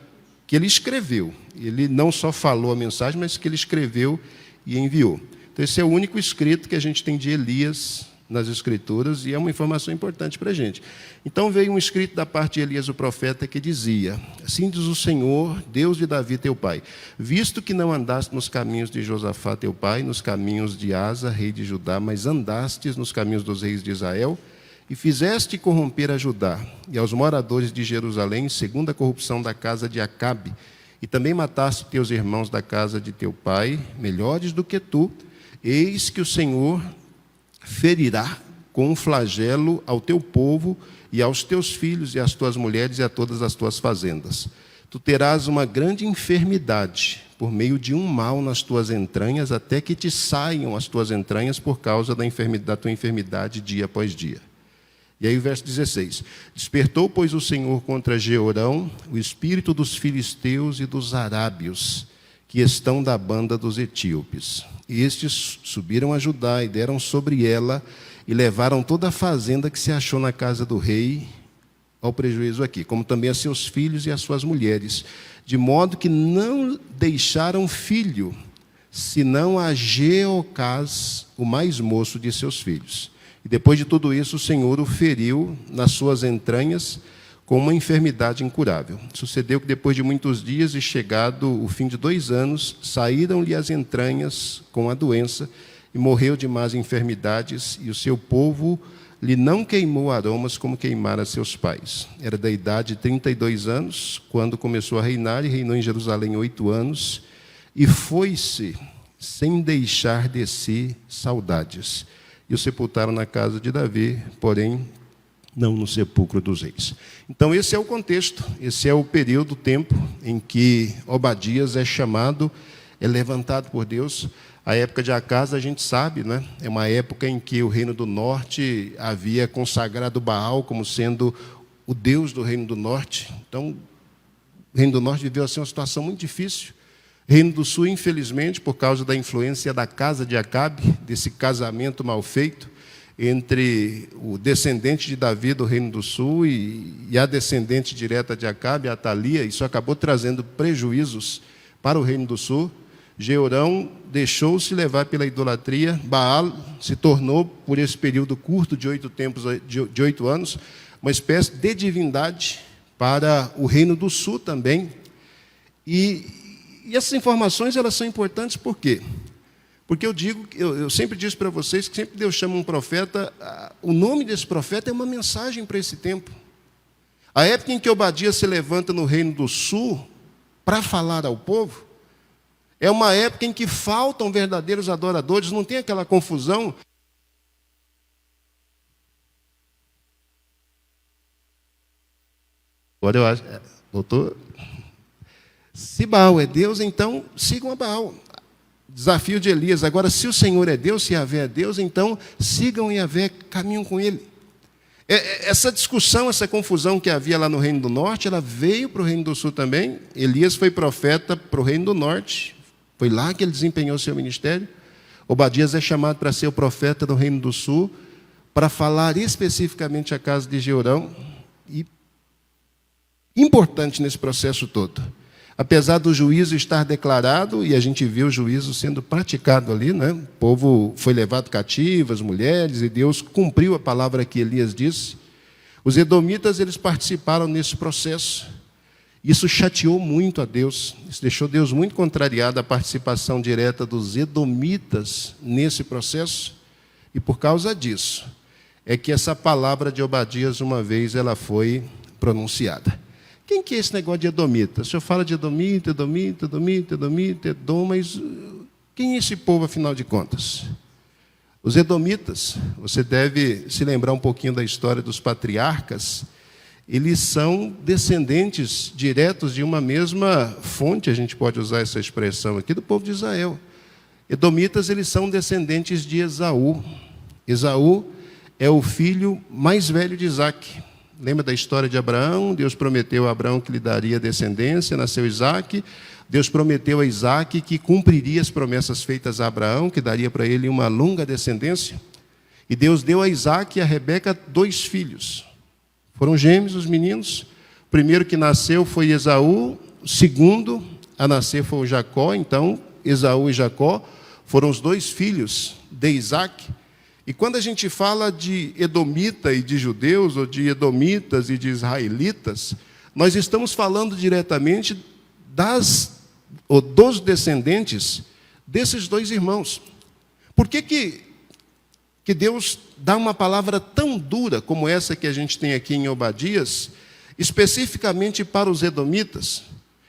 que ele escreveu. Ele não só falou a mensagem, mas que ele escreveu e enviou. Então esse é o único escrito que a gente tem de Elias nas Escrituras, e é uma informação importante para a gente. Então veio um escrito da parte de Elias, o profeta, que dizia: assim diz o Senhor, Deus de Davi teu pai, visto que não andaste nos caminhos de Josafá teu pai, nos caminhos de Asa, rei de Judá, mas andastes nos caminhos dos reis de Israel, e fizeste corromper a Judá e aos moradores de Jerusalém, segundo a corrupção da casa de Acabe, e também mataste teus irmãos da casa de teu pai, melhores do que tu, eis que o Senhor ferirá com um flagelo ao teu povo e aos teus filhos e às tuas mulheres e a todas as tuas fazendas. Tu terás uma grande enfermidade por meio de um mal nas tuas entranhas, até que te saiam as tuas entranhas por causa da tua enfermidade dia após dia. E aí o verso 16. Despertou, pois, o Senhor contra Jeorão o espírito dos filisteus e dos arábios, que estão da banda dos etíopes. E estes subiram a Judá e deram sobre ela e levaram toda a fazenda que se achou na casa do rei, ao prejuízo aqui, como também a seus filhos e as suas mulheres, de modo que não deixaram filho, senão a Jeocás, o mais moço de seus filhos. E depois de tudo isso, o Senhor o feriu nas suas entranhas com uma enfermidade incurável. Sucedeu que depois de muitos dias e chegado o fim de 2 anos, saíram-lhe as entranhas com a doença e morreu de más enfermidades, e o seu povo lhe não queimou aromas como queimara seus pais. Era da idade de 32 anos, quando começou a reinar, e reinou em Jerusalém 8 anos, e foi-se sem deixar de si saudades. E o sepultaram na casa de Davi, porém não no sepulcro dos reis. Então esse é o contexto, esse é o período, o tempo em que Obadias é chamado, é levantado por Deus. A época de Acas, a gente sabe, né? É uma época em que o reino do norte havia consagrado Baal como sendo o Deus do reino do norte. Então, o reino do norte viveu assim uma situação muito difícil. O reino do sul, infelizmente, por causa da influência da casa de Acabe, desse casamento mal feito entre o descendente de Davi do reino do sul e a descendente direta de Acabe, a Atalia, isso acabou trazendo prejuízos para o reino do sul. Jeorão deixou-se levar pela idolatria. Baal se tornou, por esse período curto de 8 anos, uma espécie de divindade para o reino do sul também. E essas informações, elas são importantes por quê? Porque eu sempre disse para vocês que sempre Deus chama um profeta, o nome desse profeta é uma mensagem para esse tempo. A época em que Obadias se levanta no reino do sul para falar ao povo, é uma época em que faltam verdadeiros adoradores, não tem aquela confusão. Agora eu acho, doutor, se Baal é Deus, então sigam a Baal. Desafio de Elias. Agora, se o Senhor é Deus, se Yahvé é Deus, então sigam Yahvé, caminham com Ele. Essa discussão, essa confusão que havia lá no Reino do Norte, ela veio para o Reino do Sul também. Elias foi profeta para o Reino do Norte. Foi lá que ele desempenhou seu ministério. Obadias é chamado para ser o profeta do Reino do Sul, para falar especificamente a casa de Jeorão. E importante nesse processo todo. Apesar do juízo estar declarado, e a gente viu o juízo sendo praticado ali, né? O povo foi levado cativo, as mulheres, e Deus cumpriu a palavra que Elias disse. Os edomitas, eles participaram nesse processo. Isso chateou muito a Deus, isso deixou Deus muito contrariado a participação direta dos edomitas nesse processo, e por causa disso, é que essa palavra de Obadias, uma vez, ela foi pronunciada. Quem que é esse negócio de edomita? O senhor fala de edomita, Edom, mas quem é esse povo, afinal de contas? Os edomitas, você deve se lembrar um pouquinho da história dos patriarcas, eles são descendentes diretos de uma mesma fonte, a gente pode usar essa expressão aqui, do povo de Israel. Edomitas, eles são descendentes de Esaú. Esaú é o filho mais velho de Isaque. Lembra da história de Abraão? Deus prometeu a Abraão que lhe daria descendência, nasceu Isaque. Deus prometeu a Isaque que cumpriria as promessas feitas a Abraão, que daria para ele uma longa descendência. E Deus deu a Isaque e a Rebeca 2 filhos. Foram gêmeos os meninos. O primeiro que nasceu foi Esaú, o segundo a nascer foi o Jacó. Então, Esaú e Jacó foram os 2 filhos de Isaque. E quando a gente fala de edomita e de judeus, ou de edomitas e de israelitas, nós estamos falando diretamente dos descendentes desses 2 irmãos. Por que Deus dá uma palavra tão dura como essa que a gente tem aqui em Obadias, especificamente para os edomitas?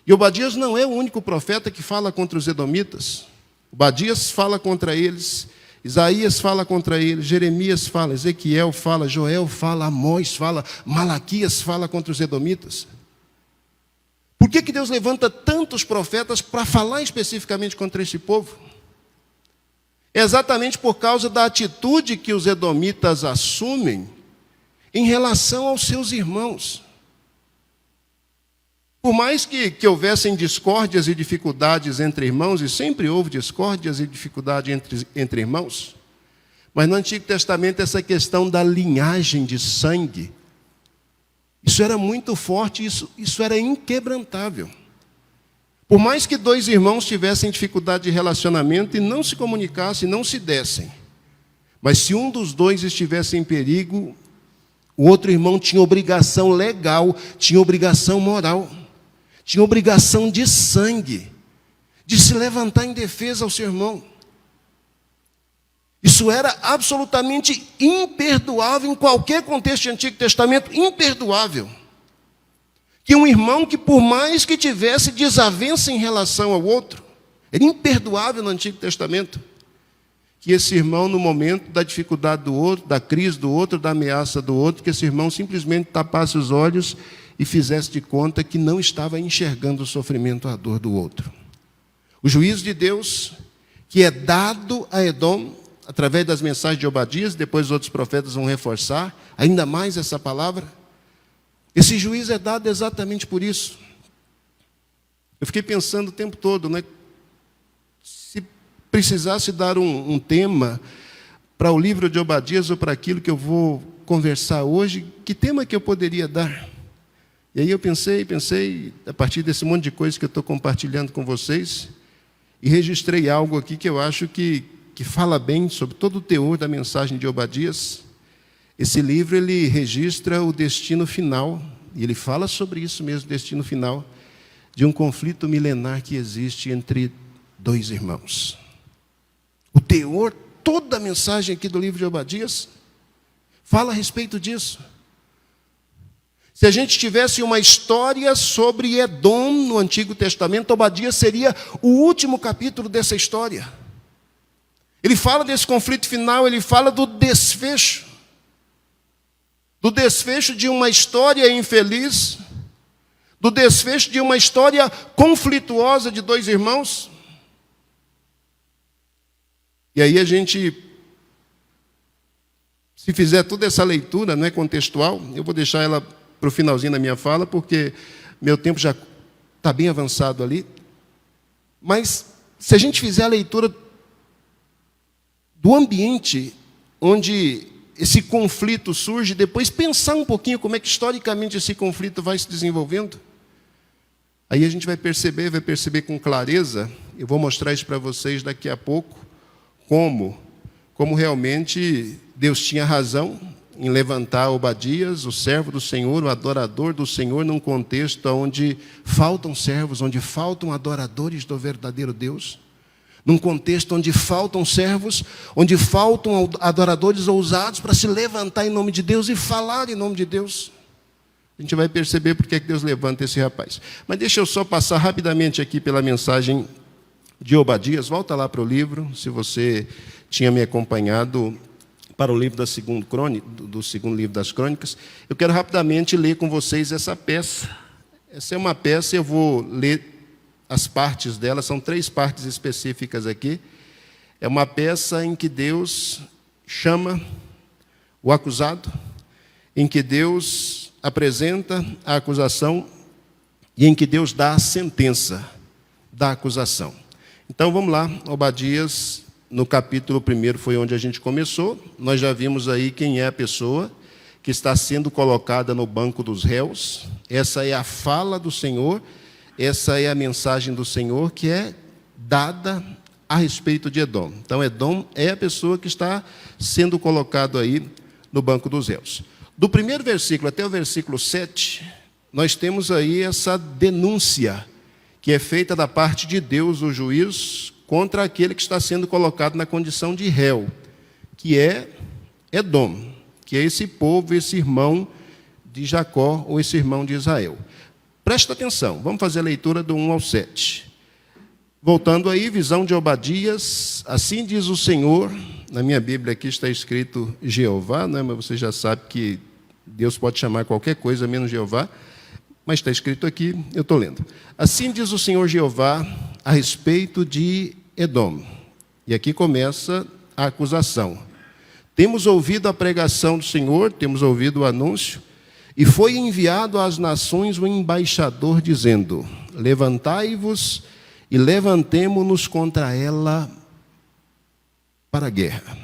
E Obadias não é o único profeta que fala contra os edomitas. Obadias fala contra eles, Isaías fala contra eles, Jeremias fala, Ezequiel fala, Joel fala, Amós fala, Malaquias fala contra os edomitas. Por que Deus levanta tantos profetas para falar especificamente contra esse povo? É exatamente por causa da atitude que os edomitas assumem em relação aos seus irmãos. Por mais que houvessem discórdias e dificuldades entre irmãos, e sempre houve discórdias e dificuldades entre irmãos, mas no Antigo Testamento essa questão da linhagem de sangue, isso era muito forte, isso era inquebrantável. Por mais que 2 irmãos tivessem dificuldade de relacionamento e não se comunicassem, não se dessem, mas se um dos 2 estivesse em perigo, o outro irmão tinha obrigação legal, tinha obrigação moral, tinha obrigação de sangue, de se levantar em defesa ao seu irmão. Isso era absolutamente imperdoável em qualquer contexto do Antigo Testamento, imperdoável. Que um irmão que, por mais que tivesse desavença em relação ao outro, era imperdoável no Antigo Testamento, que esse irmão, no momento da dificuldade do outro, da crise do outro, da ameaça do outro, que esse irmão simplesmente tapasse os olhos e fizesse de conta que não estava enxergando o sofrimento, a dor do outro. O juízo de Deus, que é dado a Edom, através das mensagens de Obadias, depois os outros profetas vão reforçar ainda mais essa palavra. Esse juízo é dado exatamente por isso. Eu fiquei pensando o tempo todo, né? Se precisasse dar um tema para o livro de Obadias ou para aquilo que eu vou conversar hoje, que tema que eu poderia dar? E aí eu pensei, a partir desse monte de coisas que eu estou compartilhando com vocês, e registrei algo aqui que eu acho que fala bem sobre todo o teor da mensagem de Obadias. Esse livro, ele registra o destino final, e ele fala sobre isso mesmo, destino final, de um conflito milenar que existe entre 2 irmãos. O teor, toda a mensagem aqui do livro de Obadias, fala a respeito disso. Se a gente tivesse uma história sobre Edom no Antigo Testamento, Obadias seria o último capítulo dessa história. Ele fala desse conflito final, ele fala do desfecho de uma história infeliz, do desfecho de uma história conflituosa de 2 irmãos. E aí a gente, se fizer toda essa leitura, não é contextual, eu vou deixar ela para o finalzinho da minha fala, porque meu tempo já está bem avançado ali. Mas se a gente fizer a leitura do ambiente onde esse conflito surge, depois pensar um pouquinho como é que historicamente esse conflito vai se desenvolvendo, aí a gente vai perceber com clareza, eu vou mostrar isso para vocês daqui a pouco, como realmente Deus tinha razão em levantar Obadias, o servo do Senhor, o adorador do Senhor, num contexto onde faltam servos, onde faltam adoradores do verdadeiro Deus, num contexto onde faltam servos, onde faltam adoradores ousados para se levantar em nome de Deus e falar em nome de Deus. A gente vai perceber porque é que Deus levanta esse rapaz. Mas deixa eu só passar rapidamente aqui pela mensagem de Obadias. Volta lá para o livro, se você tinha me acompanhado para o livro do segundo livro das Crônicas, eu quero rapidamente ler com vocês essa peça. Essa é uma peça, eu vou ler as partes dela, são 3 partes específicas aqui. É uma peça em que Deus chama o acusado, em que Deus apresenta a acusação e em que Deus dá a sentença da acusação. Então vamos lá, Obadias, no capítulo 1 foi onde a gente começou. Nós já vimos aí quem é a pessoa que está sendo colocada no banco dos réus. Essa é a fala do Senhor, essa é a mensagem do Senhor que é dada a respeito de Edom. Então Edom é a pessoa que está sendo colocado aí no banco dos réus. Do primeiro versículo até o versículo 7, nós temos aí essa denúncia que é feita da parte de Deus, o juiz, contra aquele que está sendo colocado na condição de réu, que é Edom, que é esse povo, esse irmão de Jacó, ou esse irmão de Israel. Presta atenção, vamos fazer a leitura do 1 ao 7. Voltando aí, visão de Obadias, assim diz o Senhor. Na minha Bíblia aqui está escrito Jeová, né? Mas você já sabe que Deus pode chamar qualquer coisa menos Jeová, mas está escrito aqui, eu estou lendo. Assim diz o Senhor Jeová a respeito de Edom. E aqui começa a acusação. Temos ouvido a pregação do Senhor, temos ouvido o anúncio, e foi enviado às nações o embaixador dizendo: levantai-vos e levantemo-nos contra ela para a guerra.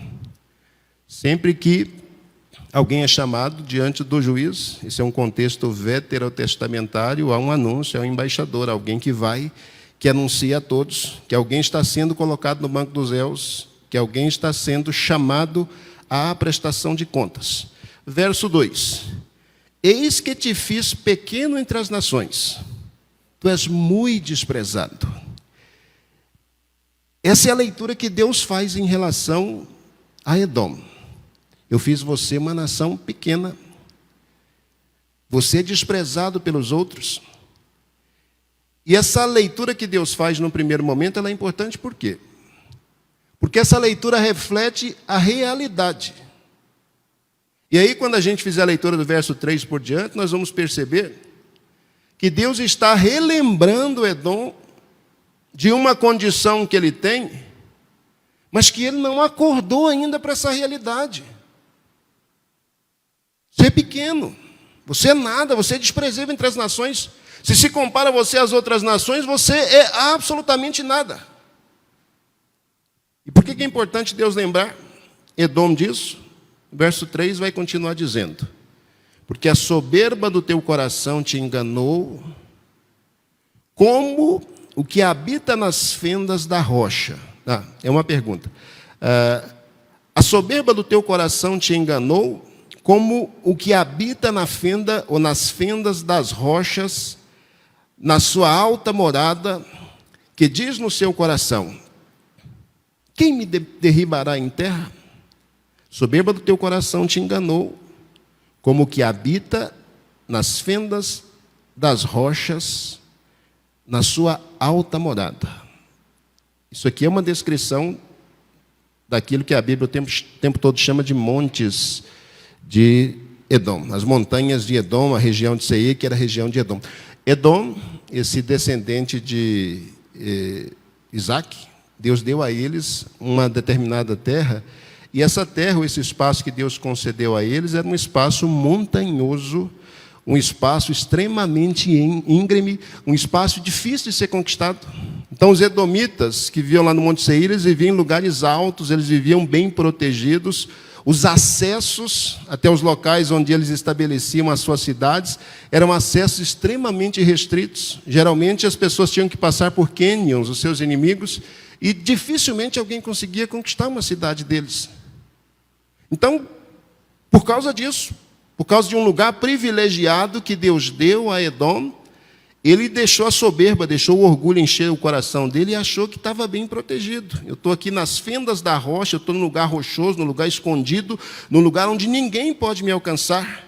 Sempre que alguém é chamado diante do juiz, esse é um contexto veterotestamentário, há um anúncio, há um embaixador, alguém que vai, que anuncia a todos que alguém está sendo colocado no banco dos réus, que alguém está sendo chamado à prestação de contas. Verso 2: eis que te fiz pequeno entre as nações, tu és muito desprezado. Essa é a leitura que Deus faz em relação a Edom. Eu fiz você uma nação pequena. Você é desprezado pelos outros. E essa leitura que Deus faz no primeiro momento, ela é importante por quê? Porque essa leitura reflete a realidade. E aí, quando a gente fizer a leitura do verso 3 por diante, nós vamos perceber que Deus está relembrando Edom de uma condição que ele tem, mas que ele não acordou ainda para essa realidade. Você é pequeno, você é nada, você é desprezível entre as nações. Se compara você às outras nações, você é absolutamente nada. E por que é importante Deus lembrar Edom disso? O verso 3 vai continuar dizendo: porque a soberba do teu coração te enganou, como o que habita nas fendas da rocha. É uma pergunta. A soberba do teu coração te enganou, como o que habita na fenda ou nas fendas das rochas, na sua alta morada, que diz no seu coração: quem me derribará em terra? Soberba do teu coração te enganou, como o que habita nas fendas das rochas, na sua alta morada. Isso aqui é uma descrição daquilo que a Bíblia o tempo todo chama de montes de Edom. As montanhas de Edom, a região de Seir, que era a região de Edom. Edom, esse descendente de Isaac, Deus deu a eles uma determinada terra, e essa terra, ou esse espaço que Deus concedeu a eles, era um espaço montanhoso, um espaço extremamente íngreme, um espaço difícil de ser conquistado. Então, os edomitas que viviam lá no Monte Seir, eles viviam em lugares altos, eles viviam bem protegidos. Os acessos até os locais onde eles estabeleciam as suas cidades eram acessos extremamente restritos. Geralmente, as pessoas tinham que passar por cânions, os seus inimigos, e dificilmente alguém conseguia conquistar uma cidade deles. Então, por causa disso, por causa de um lugar privilegiado que Deus deu a Edom, ele deixou a soberba, deixou o orgulho encher o coração dele e achou que estava bem protegido. Eu estou aqui nas fendas da rocha, eu estou num lugar rochoso, num lugar escondido, num lugar onde ninguém pode me alcançar.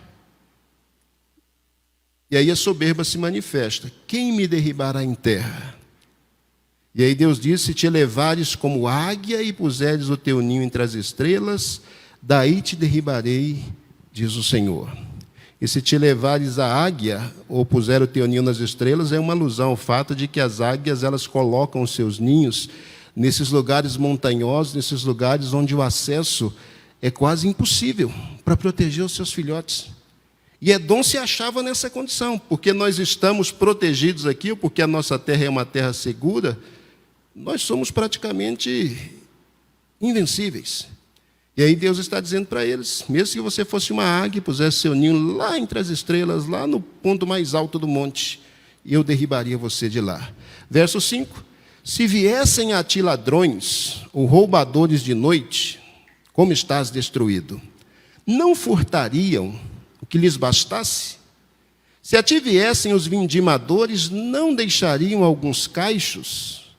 E aí a soberba se manifesta: quem me derribará em terra? E aí Deus disse: se te elevares como águia e puseres o teu ninho entre as estrelas, daí te derribarei, diz o Senhor. E se te levares a águia, ou puser o teu ninho nas estrelas, é uma alusão ao fato de que as águias, elas colocam os seus ninhos nesses lugares montanhosos, nesses lugares onde o acesso é quase impossível para proteger os seus filhotes. E Edom se achava nessa condição, porque nós estamos protegidos aqui, ou porque a nossa terra é uma terra segura, nós somos praticamente invencíveis. E aí Deus está dizendo para eles, mesmo que você fosse uma águia e pusesse seu ninho lá entre as estrelas, lá no ponto mais alto do monte, eu derribaria você de lá. Verso 5, se viessem a ti ladrões ou roubadores de noite, como estás destruído, não furtariam o que lhes bastasse? Se a ti viessem os vindimadores, não deixariam alguns caixos?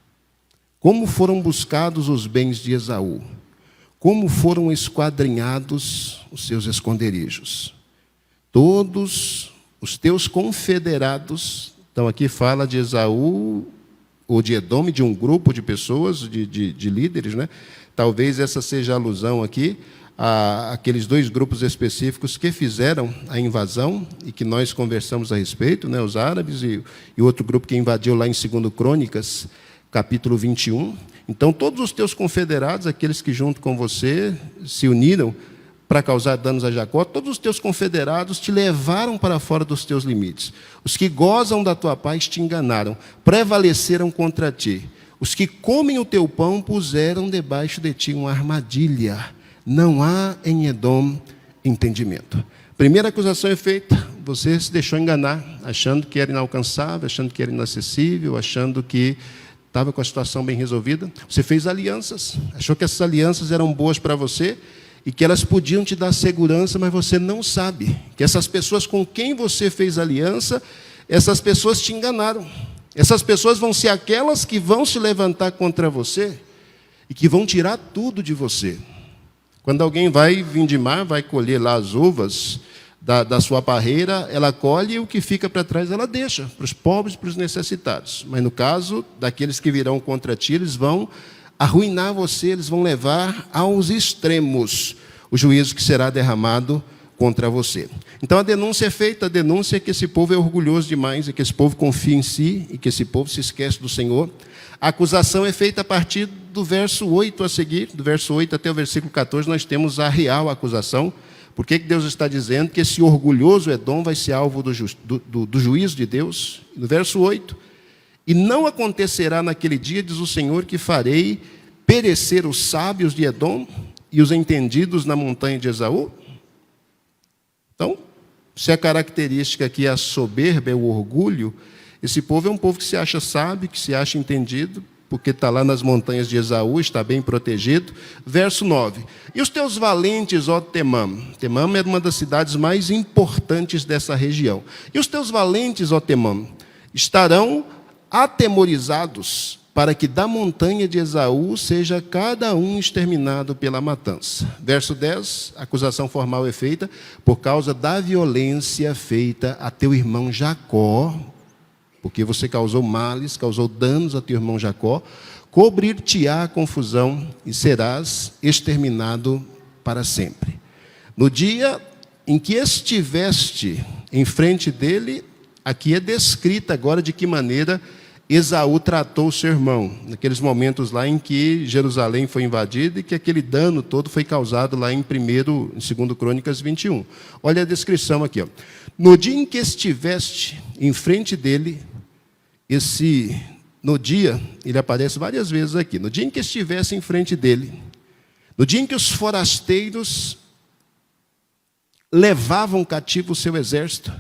Como foram buscados os bens de Esaú? Como foram esquadrinhados os seus esconderijos? Todos os teus confederados, então aqui fala de Esaú, ou de Edom, de um grupo de pessoas, de líderes, né? Talvez essa seja a alusão aqui, àqueles dois grupos específicos que fizeram a invasão, e que nós conversamos a respeito, né? Os árabes e outro grupo que invadiu lá em 2 Crônicas, capítulo 21. Então, todos os teus confederados, aqueles que junto com você se uniram para causar danos a Jacó, todos os teus confederados te levaram para fora dos teus limites. Os que gozam da tua paz te enganaram, prevaleceram contra ti. Os que comem o teu pão puseram debaixo de ti uma armadilha. Não há em Edom entendimento. Primeira acusação é feita, você se deixou enganar, achando que era inalcançável, achando que era inacessível, achando que estava com a situação bem resolvida. Você fez alianças, achou que essas alianças eram boas para você e que elas podiam te dar segurança, mas você não sabe que essas pessoas com quem você fez aliança, essas pessoas te enganaram. Essas pessoas vão ser aquelas que vão se levantar contra você e que vão tirar tudo de você. Quando alguém vai vindimar, vai colher lá as uvas da sua parreira, ela colhe e o que fica para trás ela deixa, para os pobres, para os necessitados. Mas no caso daqueles que virão contra ti, eles vão arruinar você, eles vão levar aos extremos o juízo que será derramado contra você. Então a denúncia é feita, a denúncia é que esse povo é orgulhoso demais, é que esse povo confia em si, e que esse povo se esquece do Senhor. A acusação é feita a partir do verso 8 a seguir, do verso 8 até o versículo 14, nós temos a real acusação. Por que Deus está dizendo que esse orgulhoso Edom vai ser alvo do juízo de Deus? No verso 8, e não acontecerá naquele dia, diz o Senhor, que farei perecer os sábios de Edom e os entendidos na montanha de Esaú? Então, se a característica aqui é a soberba, é o orgulho, esse povo é um povo que se acha sábio, que se acha entendido, porque está lá nas montanhas de Esaú, está bem protegido. Verso 9. E os teus valentes, ó Temã. Temã é uma das cidades mais importantes dessa região. E os teus valentes, ó Temã, estarão atemorizados para que da montanha de Esaú seja cada um exterminado pela matança. Verso 10, a acusação formal é feita por causa da violência feita a teu irmão Jacó, porque você causou males, causou danos a teu irmão Jacó, cobrir-te-á a confusão e serás exterminado para sempre. No dia em que estiveste em frente dele, aqui é descrita agora de que maneira Esaú tratou o seu irmão, naqueles momentos lá em que Jerusalém foi invadida e que aquele dano todo foi causado lá em 2 Crônicas 21. Olha a descrição aqui. Ó. No dia em que estiveste em frente dele, no dia, ele aparece várias vezes aqui, no dia em que estivesse em frente dele, no dia em que os forasteiros levavam cativo o seu exército,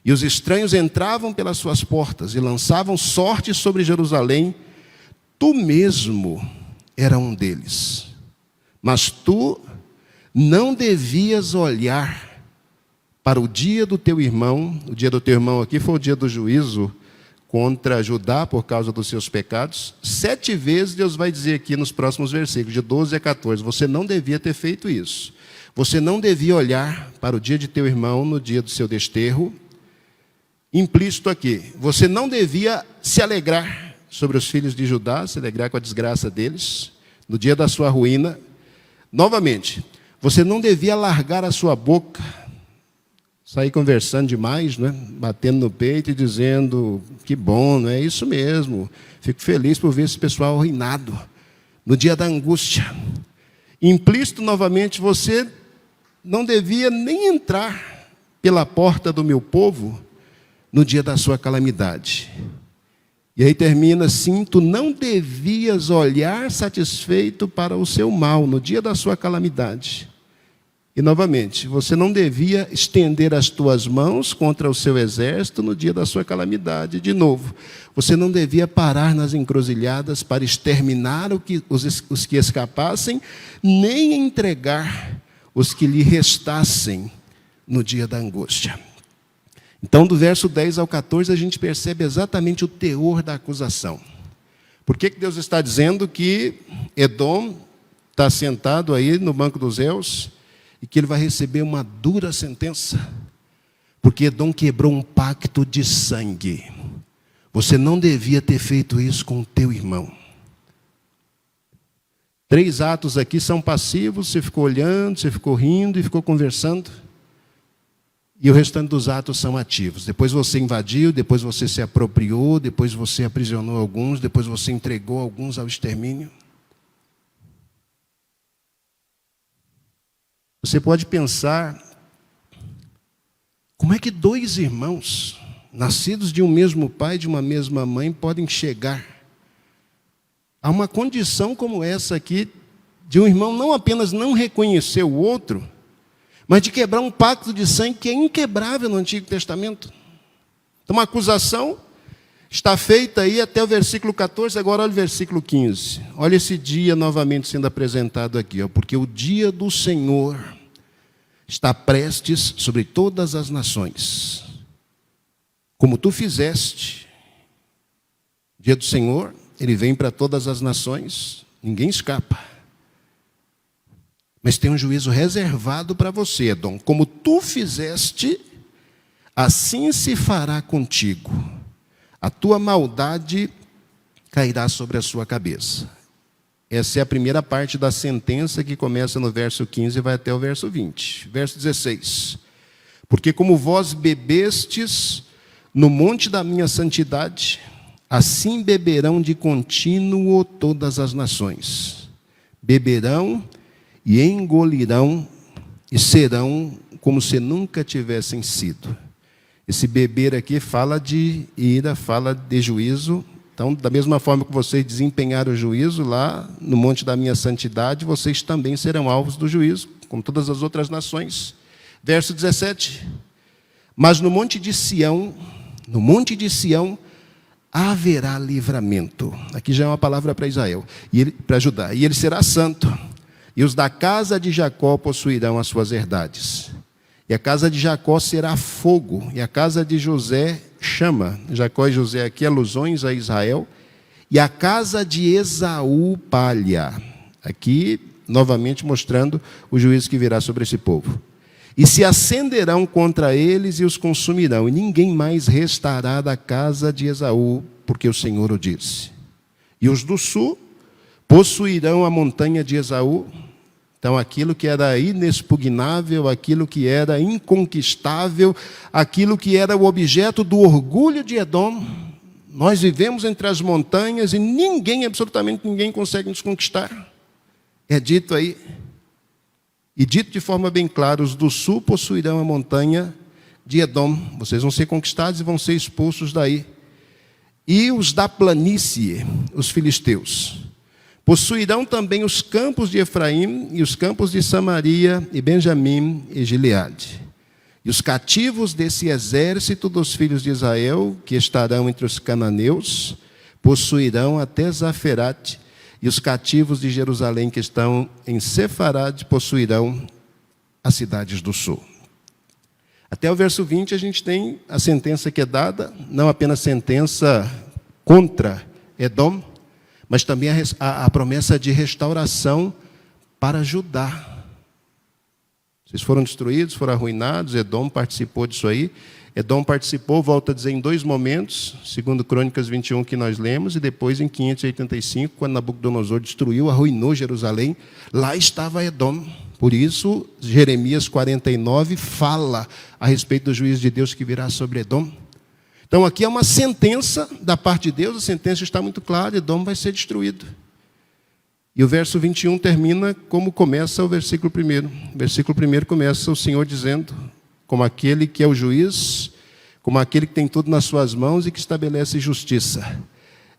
e os estranhos entravam pelas suas portas e lançavam sorte sobre Jerusalém, tu mesmo era um deles. Mas tu não devias olhar para o dia do teu irmão. O dia do teu irmão aqui foi o dia do juízo contra Judá por causa dos seus pecados. 7 vezes Deus vai dizer aqui nos próximos versículos, de 12 a 14, você não devia ter feito isso. Você não devia olhar para o dia de teu irmão no dia do seu desterro. Implícito aqui, você não devia se alegrar sobre os filhos de Judá, se alegrar com a desgraça deles, no dia da sua ruína. Novamente, Você não devia largar a sua boca, sair conversando demais, né? Batendo no peito e dizendo, que bom, não é isso mesmo. Fico feliz por ver esse pessoal arruinado no dia da angústia. Implícito, novamente, você não devia nem entrar pela porta do meu povo no dia da sua calamidade. E aí termina assim, tu não devias olhar satisfeito para o seu mal no dia da sua calamidade. E novamente, você não devia estender as tuas mãos contra o seu exército no dia da sua calamidade. De novo, você não devia parar nas encruzilhadas para exterminar os que escapassem, nem entregar os que lhe restassem no dia da angústia. Então, do verso 10 ao 14, a gente percebe exatamente o teor da acusação. Por que Deus está dizendo que Edom está sentado aí no banco dos réus e que ele vai receber uma dura sentença? Porque Edom quebrou um pacto de sangue. Você não devia ter feito isso com o teu irmão. 3 atos aqui são passivos, você ficou olhando, você ficou rindo e ficou conversando. E o restante dos atos são ativos. Depois você invadiu, depois você se apropriou, depois você aprisionou alguns, depois você entregou alguns ao extermínio. Você pode pensar, como é que 2 irmãos, nascidos de um mesmo pai e de uma mesma mãe, podem chegar a uma condição como essa aqui, de um irmão não apenas não reconhecer o outro, mas de quebrar um pacto de sangue que é inquebrável no Antigo Testamento. Então, a acusação está feita aí até o versículo 14, agora olha o versículo 15. Olha esse dia novamente sendo apresentado aqui, porque o dia do Senhor está prestes sobre todas as nações. Como tu fizeste, o dia do Senhor, ele vem para todas as nações, ninguém escapa. Mas tem um juízo reservado para você, Edom. Como tu fizeste, assim se fará contigo. A tua maldade cairá sobre a sua cabeça. Essa é a primeira parte da sentença que começa no verso 15 e vai até o verso 20. Verso 16. Porque como vós bebestes no monte da minha santidade, assim beberão de contínuo todas as nações. Beberão e engolirão e serão como se nunca tivessem sido. Esse beber aqui fala de ira, fala de juízo. Então, da mesma forma que vocês desempenharam o juízo lá no monte da minha santidade, vocês também serão alvos do juízo, como todas as outras nações. Verso 17. Mas no monte de Sião haverá livramento. Aqui já é uma palavra para Israel, para Judá. E ele será santo. E os da casa de Jacó possuirão as suas herdades. E a casa de Jacó será fogo, e a casa de José chama. Jacó e José aqui, alusões a Israel. E a casa de Esaú, palha. Aqui, novamente mostrando o juízo que virá sobre esse povo. E se acenderão contra eles e os consumirão, e ninguém mais restará da casa de Esaú, porque o Senhor o disse. E os do sul possuirão a montanha de Esaú. Então, aquilo que era inexpugnável, aquilo que era inconquistável, aquilo que era o objeto do orgulho de Edom, nós vivemos entre as montanhas e ninguém, absolutamente ninguém, consegue nos conquistar. É dito aí, e dito de forma bem clara, os do sul possuirão a montanha de Edom. Vocês vão ser conquistados e vão ser expulsos daí. E os da planície, os filisteus, possuirão também os campos de Efraim e os campos de Samaria e Benjamim e Gileade. E os cativos desse exército dos filhos de Israel, que estarão entre os cananeus, possuirão até Zaferate. E os cativos de Jerusalém, que estão em Sefarade, possuirão as cidades do sul. Até o verso 20 a gente tem a sentença que é dada, não apenas sentença contra Edom, mas também a promessa de restauração para Judá. Vocês foram destruídos, foram arruinados, Edom participou disso aí. Edom participou, volta a dizer, em 2 momentos, segundo Crônicas 21 que nós lemos, e depois em 585, quando Nabucodonosor destruiu, arruinou Jerusalém, lá estava Edom Por isso, Jeremias 49 fala a respeito do juízo de Deus que virá sobre Edom. Então, aqui é uma sentença da parte de Deus, a sentença está muito clara, Edom vai ser destruído. E o verso 21 termina como começa o versículo 1. O versículo 1 começa o Senhor dizendo, como aquele que é o juiz, como aquele que tem tudo nas suas mãos e que estabelece justiça.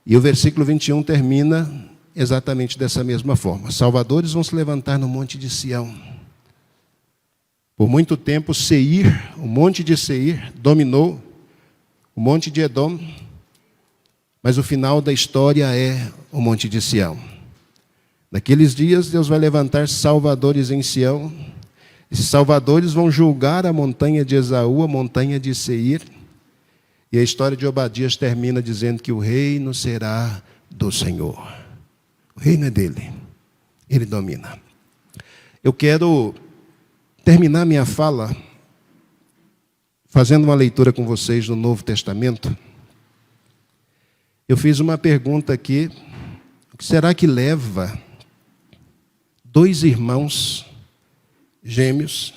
E o versículo 21 termina exatamente dessa mesma forma. Salvadores vão se levantar no monte de Sião. Por muito tempo, Seir, o monte de Seir, dominou o monte de Edom, mas o final da história é o monte de Sião. Naqueles dias, Deus vai levantar salvadores em Sião. Esses salvadores vão julgar a montanha de Esaú, a montanha de Seir. E a história de Obadias termina dizendo que o reino será do Senhor. O reino é dele. Ele domina. Eu quero terminar minha fala fazendo uma leitura com vocês do Novo Testamento. Eu fiz uma pergunta aqui. O que será que leva dois irmãos gêmeos,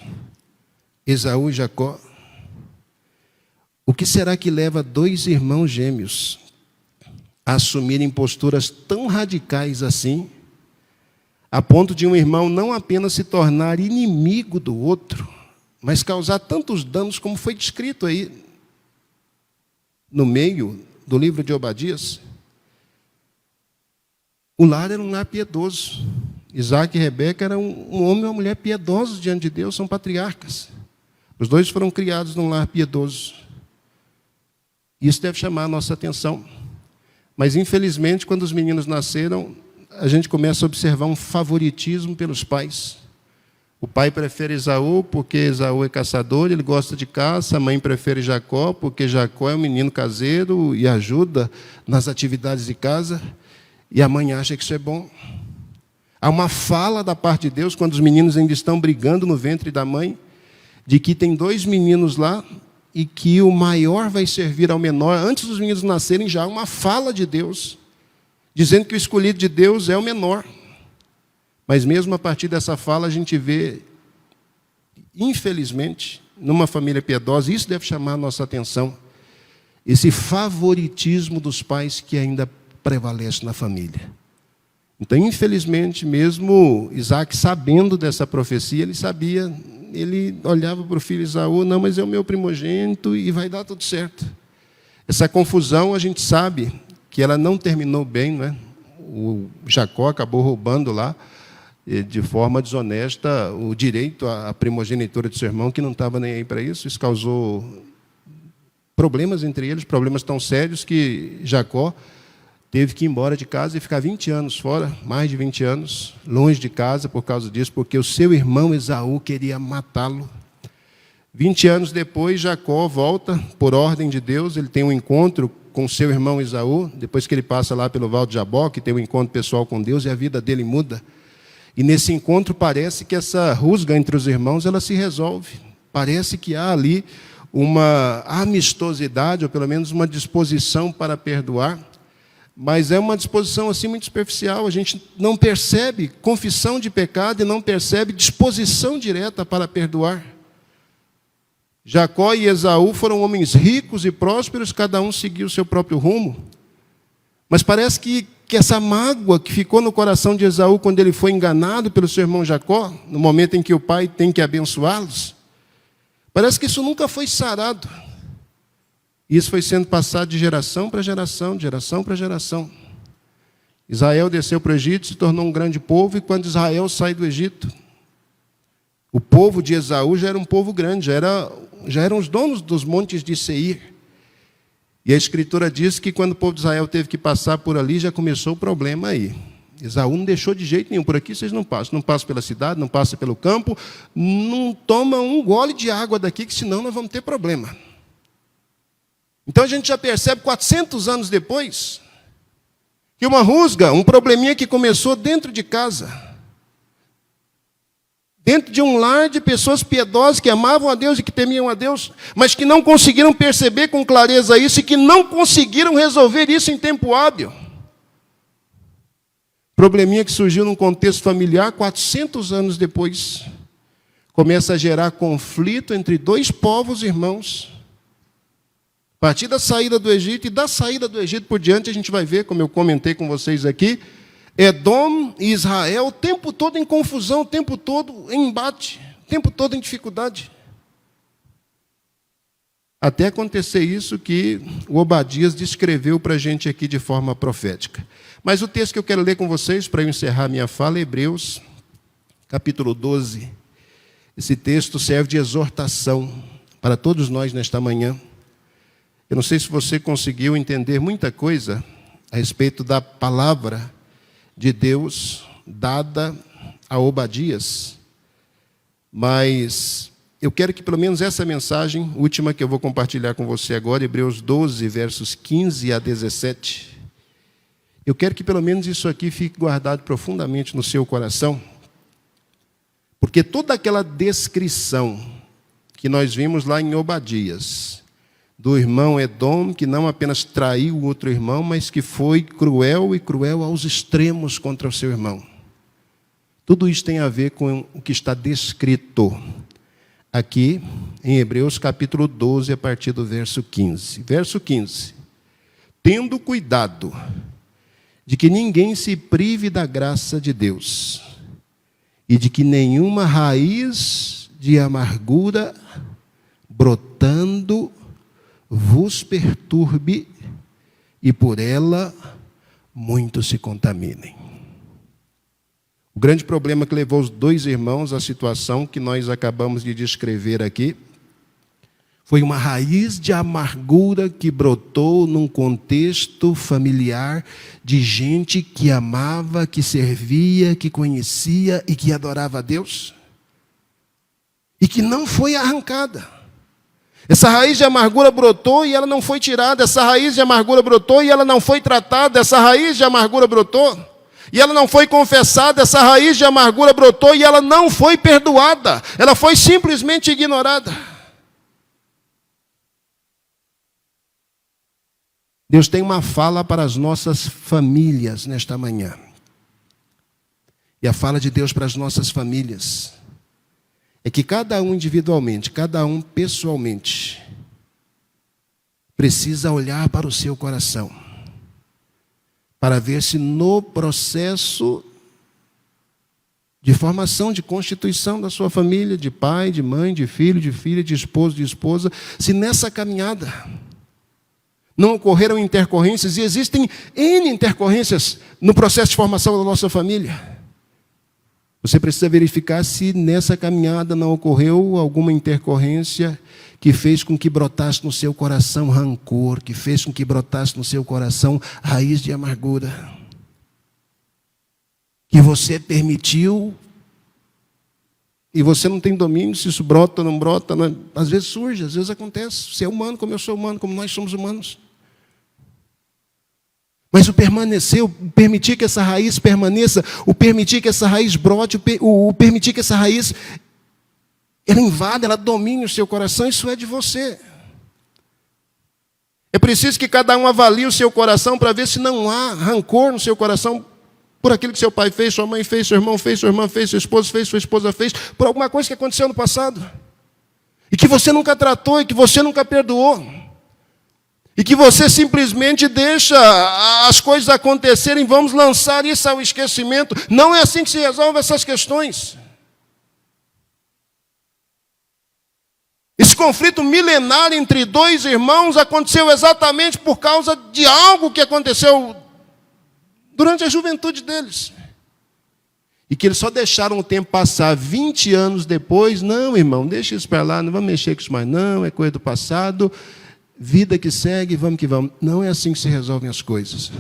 Esaú e Jacó? O que será que leva dois irmãos gêmeos a assumirem posturas tão radicais assim, a ponto de um irmão não apenas se tornar inimigo do outro, mas causar tantos danos como foi descrito aí no meio do livro de Obadias? O lar era um lar piedoso. Isaac e Rebeca eram um homem e uma mulher piedosos diante de Deus, são patriarcas. Os dois foram criados num lar piedoso. Isso deve chamar a nossa atenção. Mas, infelizmente, quando os meninos nasceram, a gente começa a observar um favoritismo pelos pais. O pai prefere Esaú porque Esaú é caçador, ele gosta de caça. A mãe prefere Jacó porque Jacó é um menino caseiro e ajuda nas atividades de casa. E a mãe acha que isso é bom. Há uma fala da parte de Deus, quando os meninos ainda estão brigando no ventre da mãe, de que tem dois meninos lá e que o maior vai servir ao menor. Antes dos meninos nascerem, já há uma fala de Deus, dizendo que o escolhido de Deus é o menor. Mas mesmo a partir dessa fala, a gente vê, infelizmente, numa família piedosa, isso deve chamar a nossa atenção, esse favoritismo dos pais que ainda prevalece na família. Então, infelizmente, mesmo Isaac sabendo dessa profecia, ele olhava para o filho Esaú, não, mas é o meu primogênito e vai dar tudo certo. Essa confusão, a gente sabe que ela não terminou bem, né? O Jacó acabou roubando lá, de forma desonesta, o direito à primogenitura de seu irmão, que não estava nem aí para isso. Isso causou problemas entre eles, problemas tão sérios que Jacó teve que ir embora de casa e ficar 20 anos fora, mais de 20 anos, longe de casa por causa disso, porque o seu irmão Esaú queria matá-lo. 20 anos depois, Jacó volta, por ordem de Deus, ele tem um encontro com seu irmão Esaú, depois que ele passa lá pelo Val de Jaboque, tem um encontro pessoal com Deus e a vida dele muda. E nesse encontro parece que essa rusga entre os irmãos, ela se resolve. Parece que há ali uma amistosidade, ou pelo menos uma disposição para perdoar, mas é uma disposição assim muito superficial. A gente não percebe confissão de pecado e não percebe disposição direta para perdoar. Jacó e Esaú foram homens ricos e prósperos, cada um seguiu o seu próprio rumo. Mas parece que essa mágoa que ficou no coração de Esaú quando ele foi enganado pelo seu irmão Jacó, no momento em que o pai tem que abençoá-los, parece que isso nunca foi sarado. Isso foi sendo passado de geração para geração, de geração para geração. Israel desceu para o Egito, se tornou um grande povo, e quando Israel sai do Egito, o povo de Esaú já era um povo grande, já eram os donos dos montes de Seir. E a Escritura diz que quando o povo de Israel teve que passar por ali, já começou o problema aí. Esaú não deixou de jeito nenhum, por aqui vocês não passam pela cidade, não passam pelo campo, não tomam um gole de água daqui, que senão nós vamos ter problema. Então a gente já percebe 400 anos depois que uma rusga, um probleminha que começou dentro de casa, dentro de um lar de pessoas piedosas que amavam a Deus e que temiam a Deus, mas que não conseguiram perceber com clareza isso e que não conseguiram resolver isso em tempo hábil. Probleminha que surgiu num contexto familiar, 400 anos depois, começa a gerar conflito entre dois povos irmãos. A partir da saída do Egito, e da saída do Egito por diante, a gente vai ver, como eu comentei com vocês aqui, Edom e Israel, o tempo todo em confusão, o tempo todo em embate, o tempo todo em dificuldade. Até acontecer isso que o Obadias descreveu para a gente aqui de forma profética. Mas o texto que eu quero ler com vocês, para eu encerrar minha fala, é Hebreus, capítulo 12. Esse texto serve de exortação para todos nós nesta manhã. Eu não sei se você conseguiu entender muita coisa a respeito da palavra de Deus dada a Obadias, mas eu quero que pelo menos essa mensagem, última que eu vou compartilhar com você agora, Hebreus 12, versos 15 a 17, eu quero que pelo menos isso aqui fique guardado profundamente no seu coração, porque toda aquela descrição que nós vimos lá em Obadias, do irmão Edom, que não apenas traiu o outro irmão, mas que foi cruel aos extremos contra o seu irmão. Tudo isso tem a ver com o que está descrito aqui em Hebreus capítulo 12, a partir do verso 15. Verso 15. Tendo cuidado de que ninguém se prive da graça de Deus, e de que nenhuma raiz de amargura brotando vos perturbe, e por ela muitos se contaminem. O grande problema que levou os dois irmãos à situação que nós acabamos de descrever aqui foi uma raiz de amargura que brotou num contexto familiar de gente que amava, que servia, que conhecia e que adorava a Deus, e que não foi arrancada. Essa raiz de amargura brotou e ela não foi tirada. Essa raiz de amargura brotou e ela não foi tratada. Essa raiz de amargura brotou e ela não foi confessada. Essa raiz de amargura brotou e ela não foi perdoada. Ela foi simplesmente ignorada. Deus tem uma fala para as nossas famílias nesta manhã. E a fala de Deus para as nossas famílias é que cada um individualmente, cada um pessoalmente, precisa olhar para o seu coração, para ver se no processo de formação, de constituição da sua família, de pai, de mãe, de filho, de filha, de esposo, de esposa, se nessa caminhada não ocorreram intercorrências, e existem N intercorrências no processo de formação da nossa família. Você precisa verificar se nessa caminhada não ocorreu alguma intercorrência que fez com que brotasse no seu coração rancor, que fez com que brotasse no seu coração raiz de amargura, que você permitiu, e você não tem domínio se isso brota ou não brota. Às vezes surge, às vezes acontece. Você é humano como eu sou humano, como nós somos humanos. Mas o permanecer, o permitir que essa raiz permaneça, o permitir que essa raiz brote, o permitir que essa raiz, ela invada, ela domine o seu coração, isso é de você. É preciso que cada um avalie o seu coração para ver se não há rancor no seu coração por aquilo que seu pai fez, sua mãe fez, seu irmão fez, sua irmã fez, seu esposo fez, sua esposa fez, por alguma coisa que aconteceu no passado. E que você nunca tratou, e que você nunca perdoou. E que você simplesmente deixa as coisas acontecerem, vamos lançar isso ao esquecimento. Não é assim que se resolve essas questões. Esse conflito milenar entre dois irmãos aconteceu exatamente por causa de algo que aconteceu durante a juventude deles. E que eles só deixaram o tempo passar 20 anos depois. Não, irmão, deixa isso para lá, não vamos mexer com isso mais não, é coisa do passado. Vida que segue, vamos que vamos. Não é assim que se resolvem as coisas.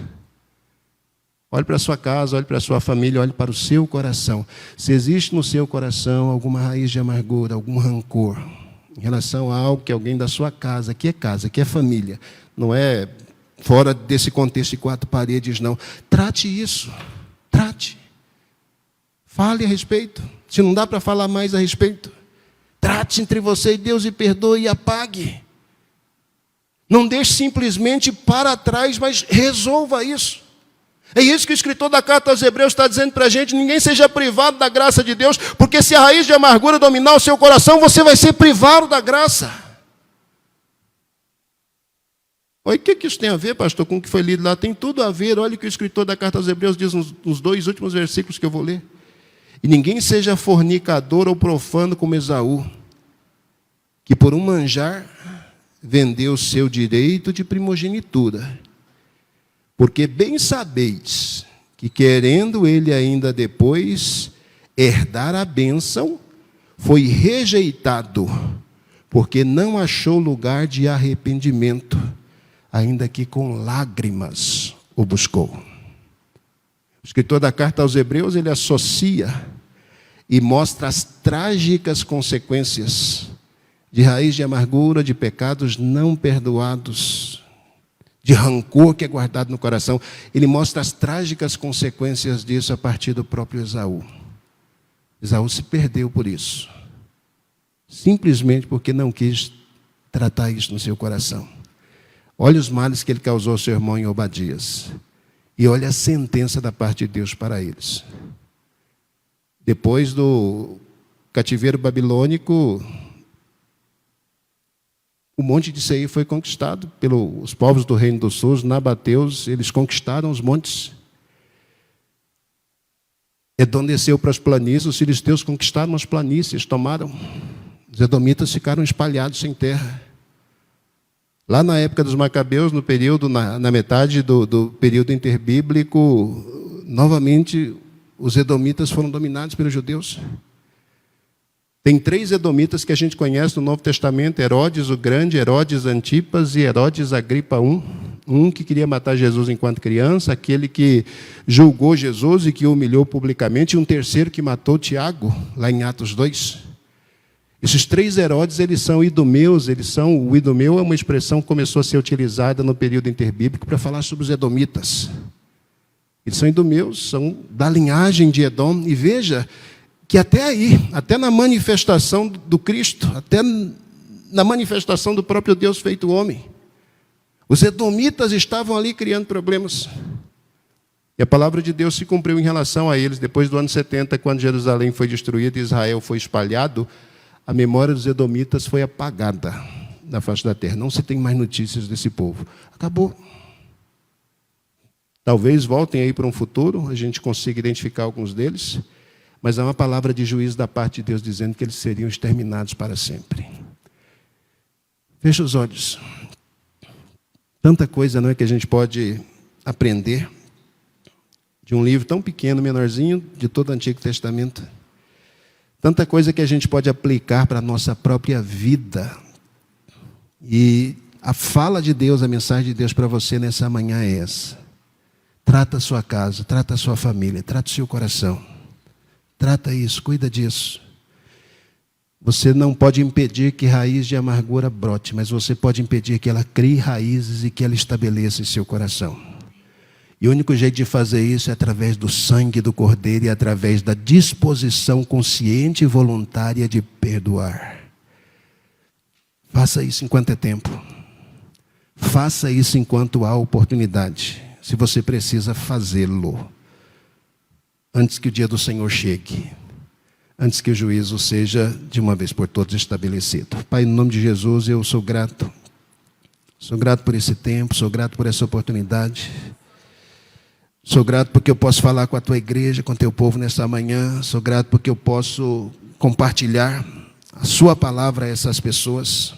Olhe para a sua casa, olhe para a sua família, olhe para o seu coração. Se existe no seu coração alguma raiz de amargura, algum rancor, em relação a algo que alguém da sua casa, que é família, não é fora desse contexto de quatro paredes, não. Trate isso, trate. Fale a respeito. Se não dá para falar mais a respeito, trate entre você e Deus e perdoe e apague. Não deixe simplesmente para trás, mas resolva isso. É isso que o escritor da carta aos Hebreus está dizendo para a gente: ninguém seja privado da graça de Deus, porque se a raiz de amargura dominar o seu coração, você vai ser privado da graça. Olha, o que isso tem a ver, pastor, com o que foi lido lá? Tem tudo a ver. Olha o que o escritor da carta aos Hebreus diz nos 2 últimos versículos que eu vou ler. E ninguém seja fornicador ou profano como Esaú, que por um manjar vendeu o seu direito de primogenitura. Porque bem sabeis que, querendo ele ainda depois herdar a bênção, foi rejeitado, porque não achou lugar de arrependimento, ainda que com lágrimas o buscou. O escritor da carta aos Hebreus, ele associa e mostra as trágicas consequências de raiz de amargura, de pecados não perdoados, de rancor que é guardado no coração. Ele mostra as trágicas consequências disso a partir do próprio Esaú. Esaú se perdeu por isso, simplesmente porque não quis tratar isso no seu coração. Olha os males que ele causou ao seu irmão em Obadias. E olha a sentença da parte de Deus para eles. Depois do cativeiro babilônico, o monte de Seir foi conquistado pelos povos do reino do sul, os nabateus. Eles conquistaram os montes. Edom desceu para as planícies, os filisteus conquistaram as planícies, tomaram. Os edomitas ficaram espalhados sem terra. Lá na época dos Macabeus, no período, na metade do período interbíblico, novamente os edomitas foram dominados pelos judeus. Tem 3 edomitas que a gente conhece no Novo Testamento: Herodes o Grande, Herodes Antipas e Herodes Agripa I. Um que queria matar Jesus enquanto criança, aquele que julgou Jesus e que o humilhou publicamente, e um terceiro que matou Tiago, lá em Atos 2. Esses 3 Herodes, eles são idumeus. O idumeu é uma expressão que começou a ser utilizada no período interbíblico para falar sobre os edomitas. Eles são idumeus, são da linhagem de Edom. E veja que até aí, até na manifestação do Cristo, até na manifestação do próprio Deus feito homem, os edomitas estavam ali criando problemas. E a palavra de Deus se cumpriu em relação a eles. Depois do ano 70, quando Jerusalém foi destruída e Israel foi espalhado, a memória dos edomitas foi apagada da face da terra. Não se tem mais notícias desse povo. Acabou. Talvez voltem aí para um futuro, a gente consiga identificar alguns deles, mas há uma palavra de juízo da parte de Deus dizendo que eles seriam exterminados para sempre. Fecha os olhos. Tanta coisa, não é, que a gente pode aprender de um livro tão pequeno, menorzinho, de todo o Antigo Testamento. Tanta coisa que a gente pode aplicar para a nossa própria vida. E a fala de Deus, a mensagem de Deus para você nessa manhã é essa. Trata a sua casa, trata a sua família, trata o seu coração. Trata isso, cuida disso. Você não pode impedir que raiz de amargura brote, mas você pode impedir que ela crie raízes e que ela estabeleça em seu coração. E o único jeito de fazer isso é através do sangue do Cordeiro e através da disposição consciente e voluntária de perdoar. Faça isso enquanto é tempo. Faça isso enquanto há oportunidade. Se você precisa fazê-lo, antes que o dia do Senhor chegue, antes que o juízo seja de uma vez por todas estabelecido. Pai, no nome de Jesus, eu sou grato. Sou grato por esse tempo, sou grato por essa oportunidade. Sou grato porque eu posso falar com a tua igreja, com o teu povo nessa manhã. Sou grato porque eu posso compartilhar a sua palavra a essas pessoas.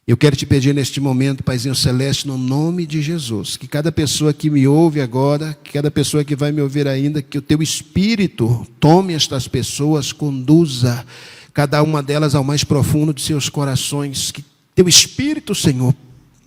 Eu quero te pedir neste momento, Paizinho Celeste, no nome de Jesus, que cada pessoa que me ouve agora, que cada pessoa que vai me ouvir ainda, que o teu Espírito tome estas pessoas, conduza cada uma delas ao mais profundo de seus corações. Que teu Espírito, Senhor,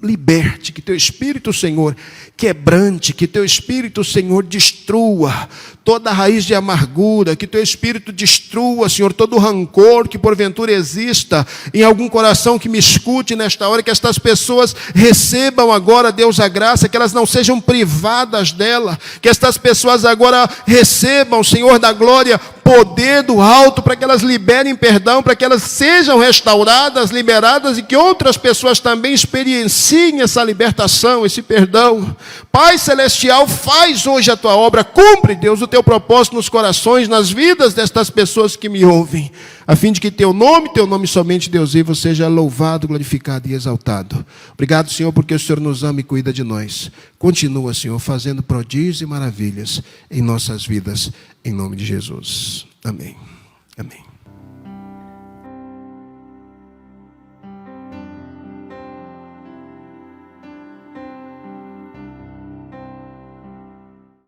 liberte, que teu Espírito, Senhor, quebrante, que teu Espírito, Senhor, destrua toda a raiz de amargura, que teu Espírito destrua, Senhor, todo o rancor que porventura exista em algum coração que me escute nesta hora, que estas pessoas recebam agora, Deus, a graça, que elas não sejam privadas dela, que estas pessoas agora recebam, Senhor da glória, poder do alto, para que elas liberem perdão, para que elas sejam restauradas, liberadas, e que outras pessoas também experienciem essa libertação, esse perdão. Pai Celestial, faz hoje a tua obra, cumpre, Deus, o teu propósito nos corações, nas vidas destas pessoas que me ouvem, a fim de que teu nome somente, Deus vivo, seja louvado, glorificado e exaltado. Obrigado, Senhor, porque o Senhor nos ama e cuida de nós. Continua, Senhor, fazendo prodígios e maravilhas em nossas vidas, em nome de Jesus. Amém. Amém.